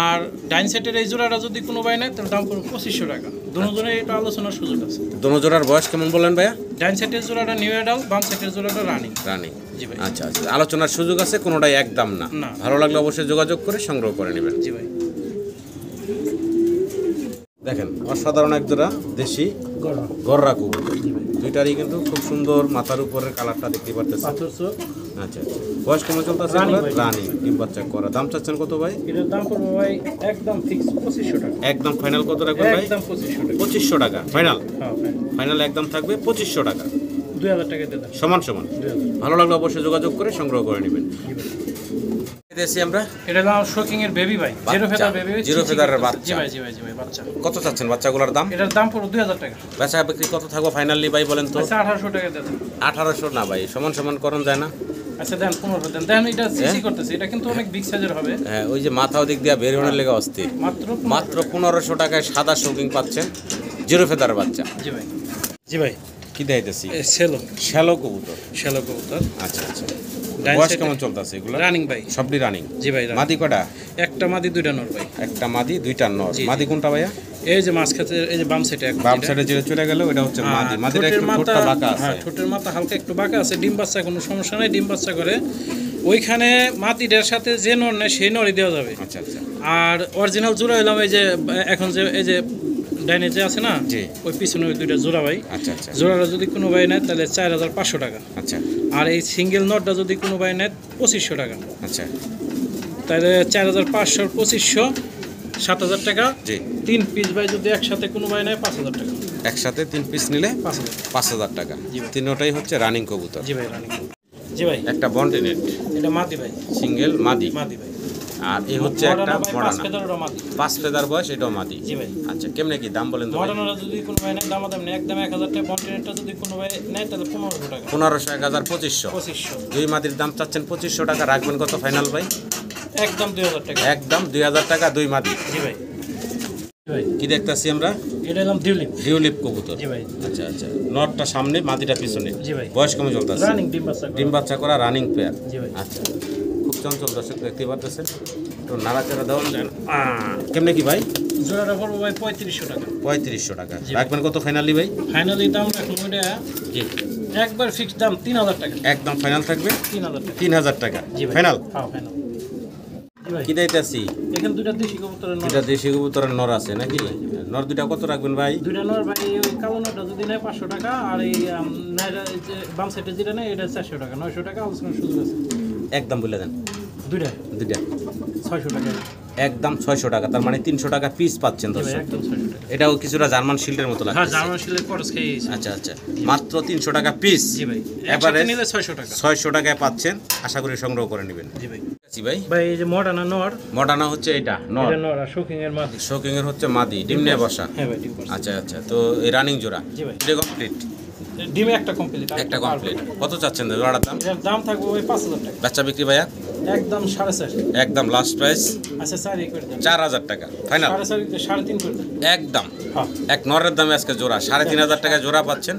Speaker 2: আর ডাইন সাইডের এই জোড়াটা যদি কোনো ভাই নেয় তাহলে দাম পড়বে 2500 টাকা। দুজনের এটা আলোচনার সুযোগ আছে।
Speaker 1: দোনো জোড়ার বয়স কেমন বলেন ভাইয়া?
Speaker 2: ডাইন সাইডের জোড়াটা নিউ অ্যাডাল্ট, বাম সাইডের জোড়াটা রানিং।
Speaker 1: রানী।
Speaker 2: জি ভাই।
Speaker 1: আচ্ছা আচ্ছা, আলোচনার সুযোগ আছে, কোনোটাই একদম না।
Speaker 2: না।
Speaker 1: ভালো লাগলে অবশ্যই যোগাযোগ করে সংগ্রহ করে নেবেন।
Speaker 2: জি ভাই।
Speaker 1: দেখেন অসাধারণ এক জোড়া দেশি গররা কবুতর। দুইটারই কিন্তু খুব সুন্দর, মাথার উপরের কালারটা দেখতে পারতেছেন।
Speaker 2: পাথর চোখ।
Speaker 1: আচ্ছা আচ্ছা, বয়স কেমন চলতেছে?
Speaker 2: রানী ভাই।
Speaker 1: রানী, ডিম বাচ্চা করা। দাম চাচ্ছেন কত ভাই?
Speaker 2: এটার দাম পড়বে ভাই একদম ফিক্স 2500 টাকা।
Speaker 1: একদম ফাইনাল কত রাখবেন ভাই?
Speaker 2: একদম 2500 টাকা।
Speaker 1: 2500 টাকা ফাইনাল।
Speaker 2: হ্যাঁ
Speaker 1: ফাইনাল একদম থাকবে 2500 টাকা,
Speaker 2: 2000 টাকা দিয়ে দেন।
Speaker 1: সমান সমান।
Speaker 2: 2000।
Speaker 1: ভালো লাগলে অবশ্যই যোগাযোগ করে সংগ্রহ করে নেবেন। দেশি আমরা
Speaker 2: এটা হলো শোকিং এর বেবি ভাই, জিরো ফেদার বেবি।
Speaker 1: জিরো ফেদারের বাচ্চা।
Speaker 2: জি ভাই, জি ভাই, জি ভাই, বাচ্চা।
Speaker 1: কত চাচ্ছেন বাচ্চাগুলোর দাম?
Speaker 2: এটার দাম পড়বে 2000 টাকা।
Speaker 1: বেচা বিক্রি কত থাকবো ফাইনালি ভাই বলেন তো?
Speaker 2: আচ্ছা 1800 টাকা দিয়ে দেন।
Speaker 1: 1800 না ভাই, সমান সমান করণ যায় না?
Speaker 2: আচ্ছা দেন 1500 দেন। দেখেন এটা সিসি করতেছে, এটা কিন্তু অনেক বিগ সাইজের হবে।
Speaker 1: হ্যাঁ, ওই যে মাথা ওদিক দিয়ে বের হওয়ার লেগে অস্থির।
Speaker 2: মাত্র
Speaker 1: মাত্র 1500 টাকায় সাদা শৌকিং পাচ্ছেন, জিরো ফেদার বাচ্চা।
Speaker 2: জি ভাই, জি ভাই।
Speaker 1: কি দেখাইতেছি?
Speaker 2: সেলো
Speaker 1: শ্যালো কবুতর।
Speaker 2: শ্যালো কবুতর।
Speaker 1: আচ্ছা আচ্ছা,
Speaker 2: ডাইন
Speaker 1: বয়স
Speaker 2: সাইডে-
Speaker 1: কেমন চলতেছে এগুলো?
Speaker 2: রানিং ভাই।
Speaker 1: সবটি রানিং।
Speaker 2: জি ভাই, running।
Speaker 1: মাদি কটা?
Speaker 2: একটা মাদি দুইটা নর ভাই।
Speaker 1: একটা মাদি দুইটা নর।
Speaker 2: জি, জি।
Speaker 1: মাদি কোনটা ভাইয়া?
Speaker 2: এই যে মাঝখানে এই যে বাম সাইডে একটা
Speaker 1: বাম সাইডে যেটা চলে গেল ওটা হচ্ছে মাদি। মাদিটা একটু ঠোঁটটা বাঁকা আছে।
Speaker 2: হ্যাঁ, ঠোঁটের মাথা হালকা একটু বাঁকা আছে। ডিম বাচ্চা কোনো সমস্যা নাই, ডিম বাচ্চা করে। ওইখানে মাটিটার সাথে যে নর নেয় সেই নরই দেওয়া যাবে।
Speaker 1: আচ্ছা আচ্ছা।
Speaker 2: আর অরিজিনাল জোড়া হইলাম এই যে এখন যে এই যে ডাইনে যে আছে না,
Speaker 1: জি।
Speaker 2: ওই পিছনে ওই দুইটা জোড়া ভাই।
Speaker 1: আচ্ছা আচ্ছা।
Speaker 2: জোড়াটা যদি কোনো ভাই নেয় তাহলে 4500 টাকা।
Speaker 1: আচ্ছা
Speaker 2: আর এই সিঙ্গেল নটটা যদি কোনো ভাই নেয় 2500 টাকা।
Speaker 1: আচ্ছা।
Speaker 2: তাহলে 4500 2500 7000 টাকা।
Speaker 1: জি।
Speaker 2: 3 পিস ভাই যদি একসাথে কোনো ভাই নেয় 5000 টাকা।
Speaker 1: একসাথে 3 পিস নিলে
Speaker 2: 5000।
Speaker 1: 5000 টাকা।
Speaker 2: জি ভাই।
Speaker 1: তিনটাই হচ্ছে রানিং কবুতর।
Speaker 2: জি ভাই, রানিং। জি ভাই।
Speaker 1: একটা বন্টিনেট
Speaker 2: এটা মাদি ভাই,
Speaker 1: সিঙ্গেল মাদি।
Speaker 2: মাদি ভাই।
Speaker 1: আর এই হচ্ছে একটা
Speaker 2: পাঁচ
Speaker 1: মডানা।
Speaker 2: ফেদারেরও মাদি।
Speaker 1: 5 ফেদার বয়স, এটাও মাদি।
Speaker 2: জি ভাই।
Speaker 1: আচ্ছা, কেমনে কি দাম বলেন তো ভাই?
Speaker 2: মডার্নরা যদি কোনো ভাই নেয় দামাদাম নেয় একদম 1000 টাকা। বন্টিনেটটা যদি কোনো ভাই নেয় তাহলে 1500 টাকা।
Speaker 1: 1500, 1000, 2500।
Speaker 2: 2500।
Speaker 1: দুই মাদির দাম চাচ্ছেন 2500 টাকা, রাখবেন কত ফাইনাল ভাই?
Speaker 2: একদম 2000 টাকা।
Speaker 1: একদম 2000 টাকা দুই মাদি।
Speaker 2: জি ভাই। জি ভাই।
Speaker 1: কি দেখতাছি আমরা?
Speaker 2: এটা এলাম ডিউলিপ।
Speaker 1: ডিউলিপ কবুতর।
Speaker 2: জি ভাই।
Speaker 1: আচ্ছা আচ্ছা, নটটা সামনে মাদিটা পিছনে।
Speaker 2: জি ভাই।
Speaker 1: বয়স কেমন চলতেছে?
Speaker 2: রানিং ডিম বাচ্চা করা।
Speaker 1: ডিম বাচ্চা করা রানিং পেয়ার।
Speaker 2: জি ভাই।
Speaker 1: আচ্ছা, খুব চঞ্চল দর্শক দেখতে পাচ্ছেন। তো নাড়াচাড়া দেওয়া যায় না। কেমনে কি ভাই?
Speaker 2: জোড়াটা পড়বো ভাই 3500 টাকা।
Speaker 1: 3500 টাকা।
Speaker 2: জি।
Speaker 1: রাখবেন কত ফাইনালি ভাই?
Speaker 2: ফাইনালি দাম এখন ওইটা
Speaker 1: জি
Speaker 2: একবার ফিক্সড দাম 3000 টাকা।
Speaker 1: একদম ফাইনাল থাকবে
Speaker 2: 3000 টাকা।
Speaker 1: 3000 টাকা
Speaker 2: জি ভাই।
Speaker 1: ফাইনাল।
Speaker 2: হ্যাঁ ফাইনাল। জি ভাই।
Speaker 1: কি দিতেছি?
Speaker 2: এখানে দুইটা দেশি কবুতরের নর।
Speaker 1: দুইটা দেশি কবুতরের নর আছে নাকি? নর দুইটা কত রাখবেন ভাই?
Speaker 2: দুইটা নর ভাই ওই কালো নরটা যদি নেয় 500 টাকা, আর এই নাইরা যে বাম সাইডে যেটা নেয় এটা 400 টাকা, 900 টাকা আলোচনার সুযোগ আছে।
Speaker 1: একদম বলে দেন।
Speaker 2: দুইটা
Speaker 1: দুইটা
Speaker 2: 600 টাকা।
Speaker 1: একদম 600 টাকা, তার মানে 300 টাকা পিস পাচ্ছেন
Speaker 2: জি ভাই,
Speaker 1: দর্শক।
Speaker 2: একদম 600 টাকা।
Speaker 1: এটাও কিছুটা জার্মান শিল্ডের মতো
Speaker 2: হ্যাঁ,
Speaker 1: লাগছে।
Speaker 2: জার্মান শিলের খরচ খেয়েছি।
Speaker 1: আচ্ছা আচ্ছা, মাত্র 300 টাকা পিস।
Speaker 2: জি ভাই।
Speaker 1: এবারে
Speaker 2: একসাথে নিলে 600 টাকা।
Speaker 1: 600 টাকায় পাচ্ছেন, আশা করি সংগ্রহ করে নেবেন।
Speaker 2: জি ভাই।
Speaker 1: জি ভাই।
Speaker 2: ভাই এই যে মডার্না নর,
Speaker 1: মডার্না হচ্ছে এটা নর,
Speaker 2: এটা নর আর শোকিং এর মাদি।
Speaker 1: শোকিং এর হচ্ছে মাদি, ডিম নিয়ে বসা।
Speaker 2: হ্যাঁ ভাই, ঠিক আছে।
Speaker 1: আচ্ছা আচ্ছা, তো এই রানিং জোড়া
Speaker 2: জি ভাই।
Speaker 1: এটা কমপ্লিট,
Speaker 2: ডিমে একটা কমপ্লিট।
Speaker 1: একটা কমপ্লিট। কত চাচ্ছেন জোড়াটার দাম?
Speaker 2: এর দাম থাকবে ওই 5000 টাকা।
Speaker 1: বাচ্চা বিক্রি ভাইয়া
Speaker 2: একদম 4.5।
Speaker 1: একদম লাস্ট প্রাইস
Speaker 2: আচ্ছা স্যার, এই করে দেন
Speaker 1: 4000 টাকা ফাইনাল।
Speaker 2: 4.5 3.5 করে দেন।
Speaker 1: একদম
Speaker 2: হ্যাঁ।
Speaker 1: এক নরের দামে আজকে জোড়া 3500 টাকা জোড়া পাচ্ছেন।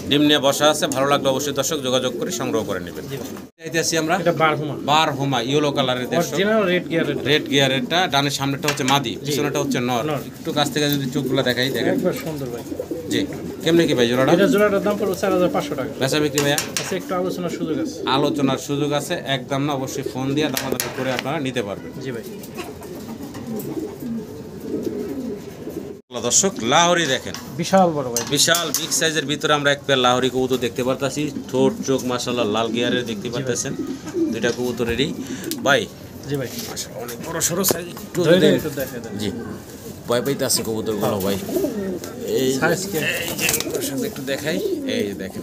Speaker 1: ডিম নিয়ে বসা আছে, ভালো লাগলে অবশ্যই দর্শক যোগাযোগ করে সংগ্রহ করে নেবেন।
Speaker 2: জি ভাই।
Speaker 1: যাইতে আসি আমরা
Speaker 2: এটা বারহুমা।
Speaker 1: বারহুমা ইয়েলো কালারের দর্শক,
Speaker 2: অরিজিনাল রেড গিয়ারের।
Speaker 1: রেড গিয়ারেরটা, ডানের সামনেটা হচ্ছে মাদি, পিছনেটা হচ্ছে নর।
Speaker 2: নর।
Speaker 1: একটু কাছ থেকে যদি চোখগুলো দেখাই, দেখেন
Speaker 2: একবার সুন্দর ভাই।
Speaker 1: জি। কেমনে কি ভাই জোড়াটা?
Speaker 2: এটা জোড়াটার দাম পড়বে 4500 টাকা।
Speaker 1: বেচা বিক্রি ভাইয়া
Speaker 2: আচ্ছা, একটু আলোচনার সুযোগ আছে।
Speaker 1: আলোচনার সুযোগ আছে, একদম না, অবশ্যই ফোন দিয়ে দামাদামি করে আপনারা নিতে পারবেন।
Speaker 2: জি ভাই।
Speaker 1: দর্শক লাহোরি দেখেন,
Speaker 2: বিশাল বড় ভাই।
Speaker 1: বিশাল বিগ সাইজের ভিতরে আমরা এক পেয়ার লাহোরি কবুতর দেখতে পারতাছি। ঠোঁট চোখ মাশাআল্লাহ লাল গিয়ারের দেখতে পারতেছেন, দুইটা কবুতরেরই ভাই
Speaker 2: জি ভাই।
Speaker 1: মাশাআল্লাহ অনেক বড় সরো সাইজ। একটু
Speaker 2: ধরে
Speaker 1: যদি-
Speaker 2: একটু দেখে দেন।
Speaker 1: জি, ভয় পাইতে আছে কবুতরগুলো ভাই। এই
Speaker 2: সাইজ কে
Speaker 1: ওর সাথে একটু দেখাই, এই যে দেখেন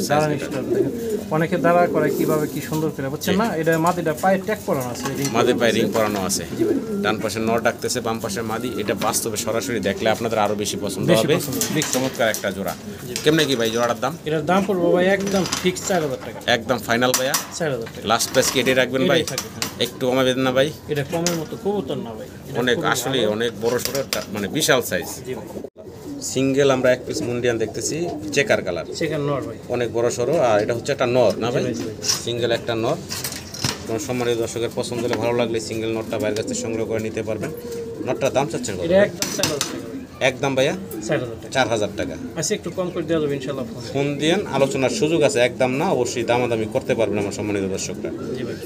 Speaker 2: দাঁড়ান একটু দেখেন। অনেকে দাঁড়া করে কিভাবে কি সুন্দর করে, বুঝছেন না? এটা মাদিটা পায়ে ট্যাগ করানো আছে।
Speaker 1: মাদে পায়ে রিং পরানো আছে।
Speaker 2: জি ভাই।
Speaker 1: ডান পাশে নর ডাকতেছে, বাম পাশে মাদি। এটা বাস্তবে সরাসরি দেখলে আপনাদের আরো বেশি পছন্দ
Speaker 2: বেশি
Speaker 1: হবে।
Speaker 2: পছন্দ।
Speaker 1: চমৎকার একটা জোড়া। কেমনে কি ভাই জোড়াটার দাম?
Speaker 2: এটার দাম পড়বে ভাই একদম ফিক্স 4000 টাকা।
Speaker 1: একদম ফাইনাল ভাইয়া,
Speaker 2: 4000 টাকা।
Speaker 1: লাস্ট প্রাইস কি এটাই রাখবেন ভাই?
Speaker 2: এটাই থাকবে, হ্যাঁ।
Speaker 1: একটু কমাবেন না ভাই?
Speaker 2: এটা কমের মতো কবুতর না ভাই। এটা
Speaker 1: অনেক
Speaker 2: খুবই
Speaker 1: আসলে
Speaker 2: ভালো।
Speaker 1: অনেক বড় সড়ো মানে বিশাল সাইজ।
Speaker 2: জি ভাই।
Speaker 1: সিঙ্গেল আমরা এক পিস মুন্ডিয়ান দেখতেছি, চেকার কালার,
Speaker 2: সেখানে নর ভাই।
Speaker 1: অনেক বড় সড়ো। আর এটা হচ্ছে একটা নর না ভাই?
Speaker 2: জি ভাই।
Speaker 1: সিঙ্গেল একটা নর। কোনো সম্মানিত দর্শকের পছন্দ হলে, ভালো লাগলে সিঙ্গেল নটটা বাইরের কাছে সংগ্রহ করে নিতে পারবেন। নটটার দাম চাচ্ছেন কত?
Speaker 2: এটা একদম 4000 টাকা ভাই।
Speaker 1: একদম ভাইয়া
Speaker 2: 4000 টাকা।
Speaker 1: 4000 টাকা।
Speaker 2: আচ্ছা, একটু কম করে দেওয়া যাবে ইনশাআল্লাহ। ফোন।
Speaker 1: ফোন দিয়েন, আলোচনার সুযোগ আছে, একদম না, অবশ্যই দামাদামি করতে পারবেন আমার সম্মানিত দর্শকরা।
Speaker 2: জি ভাই।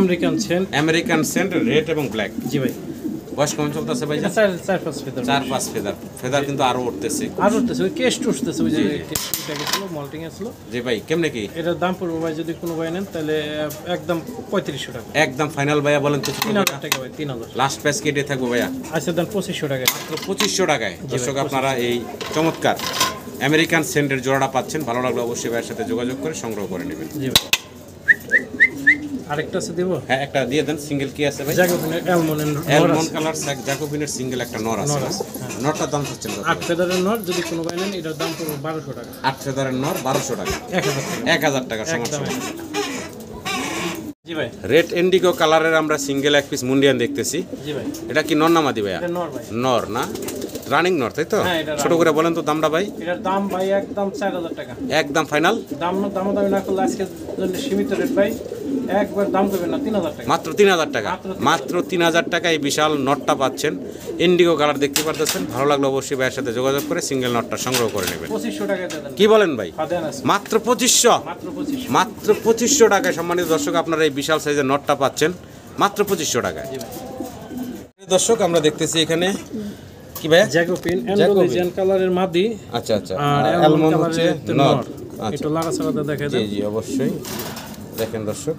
Speaker 2: American cent.
Speaker 1: American cent red এবং ব্ল্যাক।
Speaker 2: জি ভাই।
Speaker 1: বয়স কেমন চলতেছে ভাই?
Speaker 2: এটা 4-5 ফেদার।
Speaker 1: 4-5 ফেদার। ফেদার কিন্তু আরো উঠতেছে।
Speaker 2: আর উঠতেছে, ওই কেস্ট উঠতেছে, ওই যে এটা গেছিল মল্টিং এ ছিল।
Speaker 1: জি ভাই, কেমনে কি?
Speaker 2: এটার দাম পড়বে ভাই, যদি কোনো ভাই নেন তাহলে একদম 3500 টাকা।
Speaker 1: একদম ফাইনাল ভাইয়া বলেন তো?
Speaker 2: 3000 টাকা ভাই। 3000।
Speaker 1: লাস্ট প্রাইস কেটে থাকবো ভাইয়া?
Speaker 2: আচ্ছা দেন 2500 টাকা।
Speaker 1: মাত্র 2500 টাকায় দর্শক আপনারা এই চমৎকার আমেরিকান সেন্টের জোড়াটা পাচ্ছেন। ভালো লাগলে অবশ্যই ভাইয়ের সাথে যোগাযোগ করে সংগ্রহ করে নেবেন।
Speaker 2: জি ভাই। আরেকটা আছে দেব?
Speaker 1: হ্যাঁ, একটা দিয়ে দেন। সিঙ্গেল কি আছে ভাই?
Speaker 2: জাগোবিনের অ্যালমন্ড
Speaker 1: অ্যালমন্ড কালার জ্যাকোবিনের সিঙ্গেল একটা নর আছে।
Speaker 2: নর আছে, হ্যাঁ।
Speaker 1: নরটার দাম হচ্ছে কত?
Speaker 2: 8 ফেদারের নর, যদি কোনো ভাই নেন এটার দাম পড়বে 1200 টাকা।
Speaker 1: 8 ফেদারের নর 1200 টাকা।
Speaker 2: 1000 টাকা।
Speaker 1: 1000 টাকা
Speaker 2: একদম
Speaker 1: সমস্যা।
Speaker 2: 1000। জি ভাই।
Speaker 1: রেড ইন্ডিগো কালারের আমরা সিঙ্গেল এক পিস মুন্ডিয়ান দেখতেছি।
Speaker 2: জি ভাই।
Speaker 1: এটা কি নর না মাদি ভাইয়া?
Speaker 2: এটা নর ভাই।
Speaker 1: নর না, রানিং নর, তাই তো?
Speaker 2: হ্যাঁ, এটা
Speaker 1: ছোট করে বলেন তো দামটা ভাই।
Speaker 2: এটার দাম ভাই একদম 4000 টাকা।
Speaker 1: একদম ফাইনাল
Speaker 2: দামাদামি না করলে আজকের জন্য সীমিত রেট ভাই, একবার দাম করবেন না, 3000 টাকা।
Speaker 1: মাত্র 3000 টাকা।
Speaker 2: মাত্র 3000
Speaker 1: মাত্র 3000 টাকা এই বিশাল নটটা পাচ্ছেন। ইন্ডিগো কালার দেখতে পারতেছেন। ভালো লাগলে অবশ্যই ভাইয়ের সাথে যোগাযোগ করে সিঙ্গেল নটটা সংগ্রহ করে নেবেন।
Speaker 2: 2500 টাকা দিয়ে দেন।
Speaker 1: কি বলেন ভাই?
Speaker 2: ফাদেন আছে।
Speaker 1: মাত্র 2500।
Speaker 2: মাত্র 2500।
Speaker 1: মাত্র 2500 টাকায় সম্মানিত দর্শক আপনারা এই বিশাল সাইজের নটটা পাচ্ছেন মাত্র 2500 টাকায়।
Speaker 2: জি ভাই।
Speaker 1: দর্শক আমরা দেখতেছি এখানে কি ভাই?
Speaker 2: জ্যাকোপিন অ্যান্ডোলেজিয়ান কালারের মাদি।
Speaker 1: আচ্ছা আচ্ছা,
Speaker 2: আর
Speaker 1: অ্যালমন্ড হচ্ছে নর। আচ্ছা
Speaker 2: একটু লাগা ছাড়াতে দেখা
Speaker 1: জি
Speaker 2: দেন।
Speaker 1: জি অবশ্যই। দেখেন দর্শক,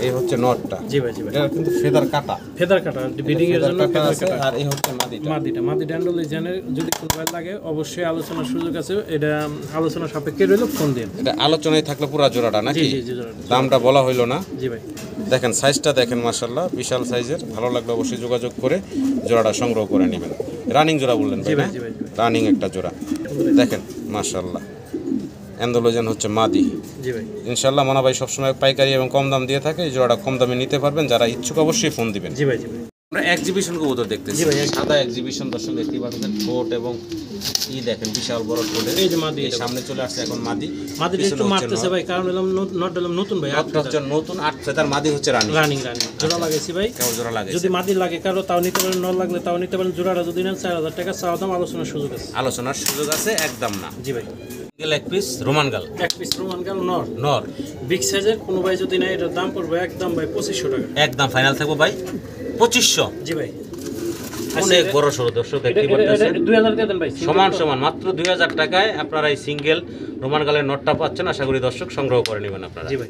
Speaker 1: এই হচ্ছে নটটা।
Speaker 2: জি ভাই। জি ভাই।
Speaker 1: এটা কিন্তু ফেদার কাটা,
Speaker 2: ফেদার কাটা, ব্রিডিং এর জন্য
Speaker 1: কাটা
Speaker 2: ফেদার
Speaker 1: আছে।
Speaker 2: কাটা।
Speaker 1: আর এই হচ্ছে মাদিটা।
Speaker 2: মাদি অ্যান্ডোলেজিয়ানের যদি কোনো ভাই লাগে অবশ্যই আলোচনার সুযোগ আছে। এটা আলোচনা সাপেক্ষে রইল, ফোন দিন।
Speaker 1: এটা আলোচনায় থাকলো পুরো জোড়াটা
Speaker 2: জি
Speaker 1: নাকি?
Speaker 2: জি জি জোড়া।
Speaker 1: দামটা বলা হইলো না।
Speaker 2: জি ভাই।
Speaker 1: দেখেন সাইজটা দেখেন, মাশাআল্লাহ বিশাল সাইজের। ভালো লাগলে অবশ্যই যোগাযোগ করে জোড়াটা সংগ্রহ করে নেবেন। রানিং জোড়া বললেন
Speaker 2: জি
Speaker 1: ভাই
Speaker 2: ভাই।
Speaker 1: না?
Speaker 2: জি ভাই।
Speaker 1: রানিং একটা জোড়া দেখেন, মাশাআল্লাহ। অ্যান্ডোলোজেন হচ্ছে মাদি।
Speaker 2: জি ভাই।
Speaker 1: ইনশাআল্লাহ মানা ভাই সবসময় পাইকারি এবং কম দাম দিয়ে থাকে। এই জোড়াটা কম দামে নিতে পারবেন। যারা ইচ্ছুক অবশ্যই ফোন দিবেন।
Speaker 2: জি ভাই। জি ভাই।
Speaker 1: আমরা এক্সিবিশন কবুতর দেখতেছি
Speaker 2: জি ভাই,
Speaker 1: সাদা এক্সিবিশন দর্শক দেখতে পাচ্ছেন ঠোঁট এবং ই দেখেন বিশাল বড় ঠোঁট
Speaker 2: এই যে মাদি,
Speaker 1: এই সামনে চলে আসছে এখন মাদি
Speaker 2: মাদিটা
Speaker 1: পিছনে
Speaker 2: একটু
Speaker 1: হচ্ছে
Speaker 2: মারতেছে
Speaker 1: নর।
Speaker 2: ভাই, কারণ এলাম নট এলাম নতুন ভাই,
Speaker 1: নটটা হচ্ছে নতুন 8 ফেদার, মাদি হচ্ছে রানী
Speaker 2: রানিং জোড়া লাগাইছি ভাই।
Speaker 1: কেমন জোড়া লাগে
Speaker 2: যদি মাদি লাগে কারো তাও নিতে পারেন, নর লাগলে তাও নিতে পারেন। জোড়াটা যদি নেন 4000 টাকা, চাওয়া দাম আলোচনার সুযোগ আছে।
Speaker 1: আলোচনার সুযোগ আছে, একদম না।
Speaker 2: জি ভাই,
Speaker 1: সিঙ্গেল এক পিস রোমান গাল
Speaker 2: এক পিস রোমান গাল নর
Speaker 1: নর
Speaker 2: বিগ সাইজের, কোনো ভাই যদি নেয় এটার দাম পড়বে একদম ভাই 2500 টাকা।
Speaker 1: একদম ফাইনাল থাকবো ভাই 2500।
Speaker 2: জি ভাই,
Speaker 1: অনেক বড় সড়ো দর্শক দেখতে পাচ্ছেন
Speaker 2: 2000 দিয়ে দেন ভাই,
Speaker 1: সমান সমান মাত্র 2000 টাকায় আপনারা এই সিঙ্গেল রোমান গালের নটটা পাচ্ছেন। আশা করি দর্শক সংগ্রহ করে নেবেন আপনারা।
Speaker 2: জি ভাই।